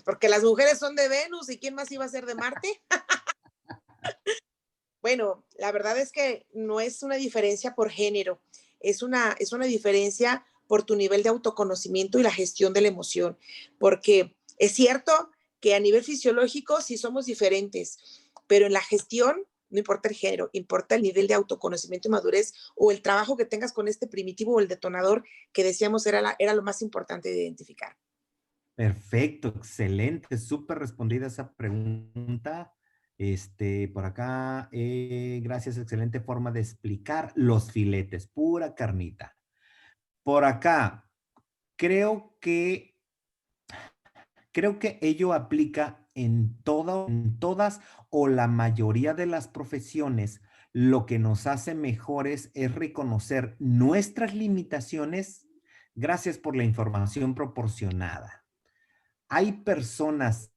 Porque las mujeres son de Venus y ¿quién más iba a ser de Marte? Bueno, la verdad es que no es una diferencia por género, es una diferencia por tu nivel de autoconocimiento y la gestión de la emoción, porque es cierto que a nivel fisiológico sí somos diferentes, pero en la gestión no importa el género, importa el nivel de autoconocimiento y madurez o el trabajo que tengas con este primitivo o el detonador que decíamos era lo más importante de identificar. Perfecto, excelente, súper respondida esa pregunta. Por acá, gracias, excelente forma de explicar los filetes, pura carnita. Por acá, creo que, creo que ello aplica en todas o la mayoría de las profesiones. Lo que nos hace mejores es reconocer nuestras limitaciones. Gracias por la información proporcionada. Hay personas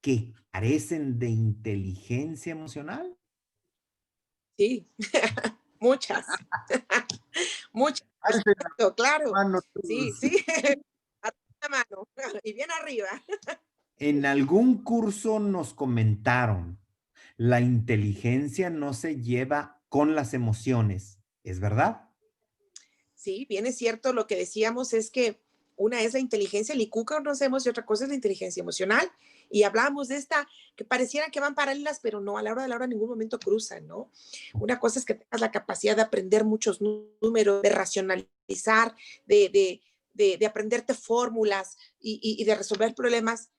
que carecen de inteligencia emocional. Sí, muchas, muchas, por Alce la supuesto, claro. mano Sí, todos. sí, a la mano y bien arriba. En algún curso nos comentaron, la inteligencia no se lleva con las emociones, ¿es verdad? Sí, bien es cierto, lo que decíamos es que una es la inteligencia, el IQ que conocemos y otra cosa es la inteligencia emocional. Y hablábamos de esta, que pareciera que van paralelas, pero no, a la hora de la hora en ningún momento cruzan, ¿no? Una cosa es que tengas la capacidad de aprender muchos números, de racionalizar, de aprenderte fórmulas y de resolver problemas.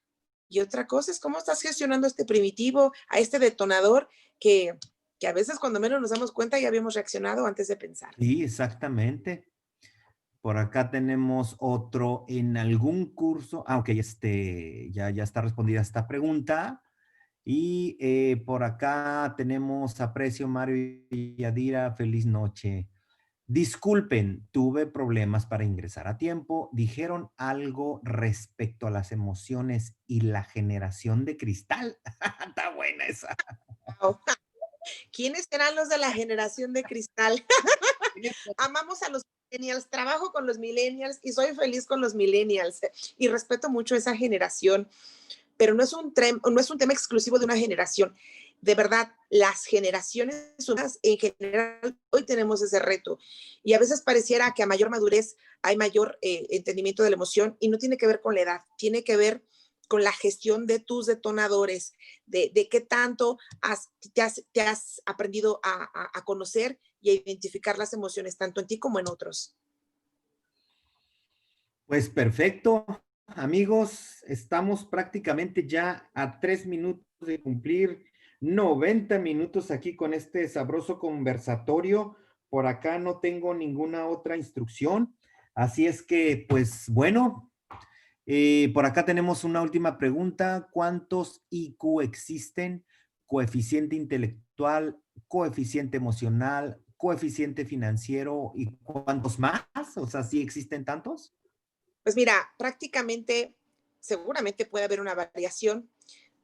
Y otra cosa es cómo estás gestionando este primitivo, a este detonador que a veces cuando menos nos damos cuenta ya habíamos reaccionado antes de pensar. Sí, exactamente. Por acá tenemos otro en algún curso, aunque ya está respondida esta pregunta. Y por acá tenemos aprecio Mario y Yadira, feliz noche. Disculpen, tuve problemas para ingresar a tiempo. Dijeron algo respecto a las emociones y la generación de cristal. Está buena esa. Wow. ¿Quiénes serán los de la generación de cristal? Amamos a los millennials, trabajo con los millennials y soy feliz con los millennials y respeto mucho esa generación, pero no es un tema exclusivo de una generación. De verdad, las generaciones humanas en general hoy tenemos ese reto y a veces pareciera que a mayor madurez hay mayor entendimiento de la emoción y no tiene que ver con la edad, tiene que ver con la gestión de tus detonadores, de qué tanto te has aprendido a conocer y a identificar las emociones, tanto en ti como en otros. Pues perfecto, amigos, estamos prácticamente ya a 3 minutos de cumplir 90 minutos aquí con este sabroso conversatorio. Por acá no tengo ninguna otra instrucción, así es que, pues bueno, por acá tenemos una última pregunta. ¿Cuántos IQ existen? Coeficiente intelectual, coeficiente emocional, coeficiente financiero y ¿cuántos más? O sea, ¿sí existen tantos? Pues mira, prácticamente, seguramente puede haber una variación,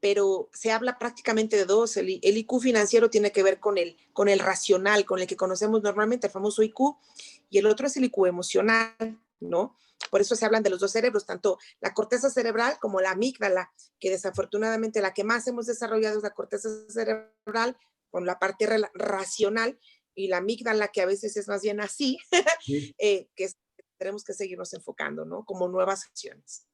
pero se habla prácticamente de dos. El IQ financiero tiene que ver con el racional, con el que conocemos normalmente, el famoso IQ, y el otro es el IQ emocional, ¿no? Por eso se hablan de los dos cerebros, tanto la corteza cerebral como la amígdala, que desafortunadamente la que más hemos desarrollado es la corteza cerebral con la parte racional y la amígdala, que a veces es más bien así, Sí. que es tenemos que seguirnos enfocando, ¿no? Como nuevas acciones.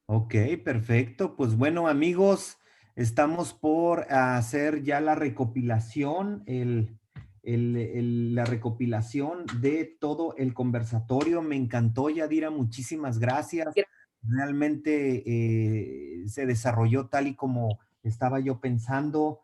Ok, perfecto. Pues bueno, amigos, estamos por hacer ya la recopilación, la recopilación de todo el conversatorio. Me encantó, Yadira, muchísimas gracias. Realmente se desarrolló tal y como estaba yo pensando.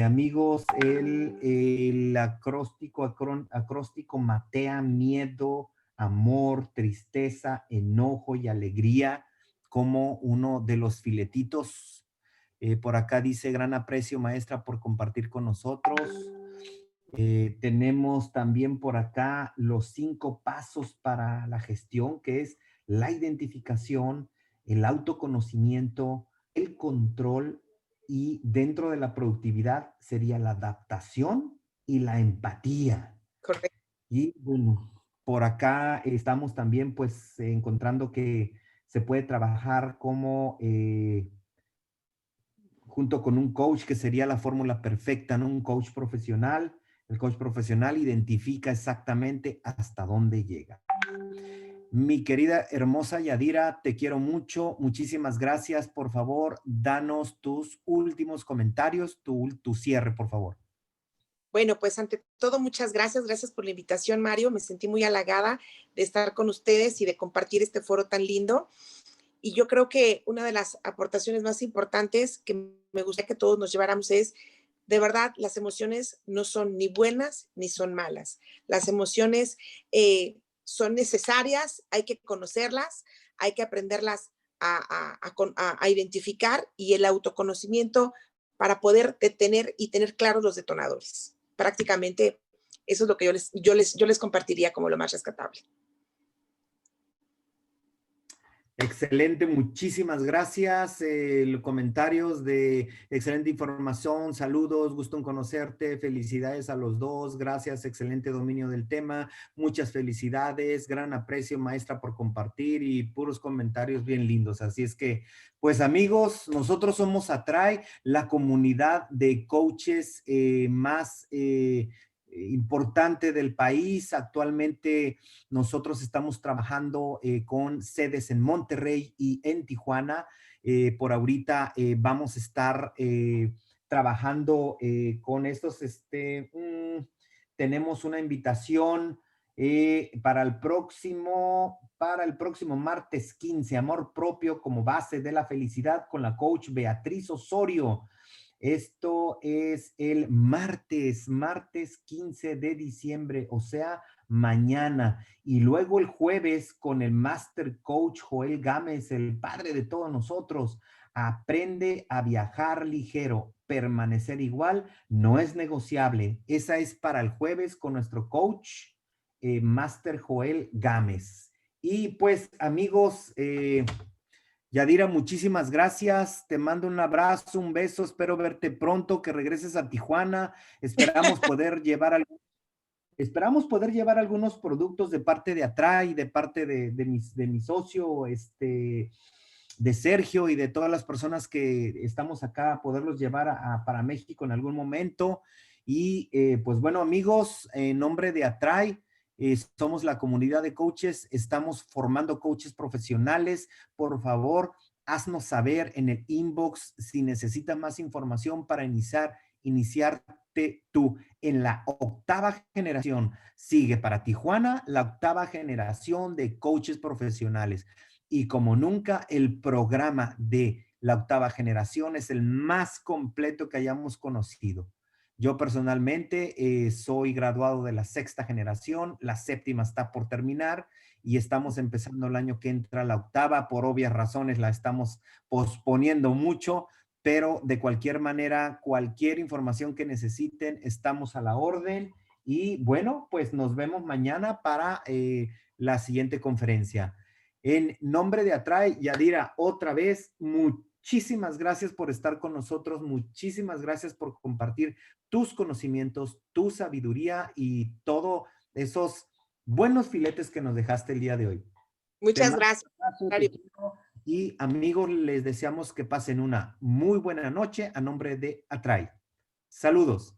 Amigos, el acróstico matea miedo, amor, tristeza, enojo y alegría como uno de los filetitos. Por acá dice, gran aprecio, maestra, por compartir con nosotros. Tenemos también por acá los 5 pasos para la gestión, que es la identificación, el autoconocimiento, el control y dentro de la productividad sería la adaptación y la empatía. Correcto. Y bueno, por acá estamos también pues encontrando que se puede trabajar como junto con un coach, que sería la fórmula perfecta, ¿no? Un coach profesional. El coach profesional identifica exactamente hasta dónde llega. Mi querida hermosa Yadira, te quiero mucho. Muchísimas gracias. Por favor, danos tus últimos comentarios, tu cierre, por favor. Bueno, pues ante todo, muchas gracias. Gracias por la invitación, Mario. Me sentí muy halagada de estar con ustedes y de compartir este foro tan lindo. Y yo creo que una de las aportaciones más importantes que me gustaría que todos nos lleváramos es, de verdad, las emociones no son ni buenas ni son malas. Las emociones son necesarias, hay que conocerlas, hay que aprenderlas a identificar, y el autoconocimiento para poder detener y tener claros los detonadores. Prácticamente eso es lo que yo les compartiría como lo más rescatable. Excelente, muchísimas gracias. Comentarios de excelente información, saludos, gusto en conocerte, felicidades a los dos, gracias, excelente dominio del tema, muchas felicidades, gran aprecio, maestra, por compartir, y puros comentarios bien lindos. Así es que, pues amigos, nosotros somos Atrae, la comunidad de coaches más importante del país. Actualmente nosotros estamos trabajando con sedes en Monterrey y en Tijuana. Por ahorita vamos a estar trabajando con estos, tenemos una invitación para el próximo martes 15, Amor Propio como base de la felicidad, con la coach Beatriz Osorio. Esto es el martes 15 de diciembre, o sea, mañana. Y luego el jueves con el Master Coach Joel Gámez, el padre de todos nosotros. Aprende a viajar ligero, permanecer igual, no es negociable. Esa es para el jueves con nuestro coach, Master Joel Gámez. Y pues, amigos, Yadira, muchísimas gracias. Te mando un abrazo, un beso. Espero verte pronto, que regreses a Tijuana. Esperamos poder llevar algunos productos de parte de Atrae, de parte de mi socio, de Sergio, y de todas las personas que estamos acá, poderlos llevar para México en algún momento. Y pues bueno, amigos, en nombre de Atrae, somos la comunidad de coaches, estamos formando coaches profesionales. Por favor, haznos saber en el inbox si necesitas más información para iniciarte tú en la 8ª generación. Sigue para Tijuana la 8ª generación de coaches profesionales. Y como nunca, el programa de la 8ª generación es el más completo que hayamos conocido. Yo personalmente soy graduado de la 6ª generación, la 7ª está por terminar y estamos empezando el año que entra la 8ª. Por obvias razones la estamos posponiendo mucho, pero de cualquier manera, cualquier información que necesiten, estamos a la orden. Y bueno, pues nos vemos mañana para la siguiente conferencia. En nombre de Atrae, Yadira, otra vez, muchísimas gracias por estar con nosotros, muchísimas gracias por compartir tus conocimientos, tu sabiduría y todos esos buenos filetes que nos dejaste el día de hoy. Muchas gracias, Mario. Y amigos, les deseamos que pasen una muy buena noche a nombre de Atrae. Saludos.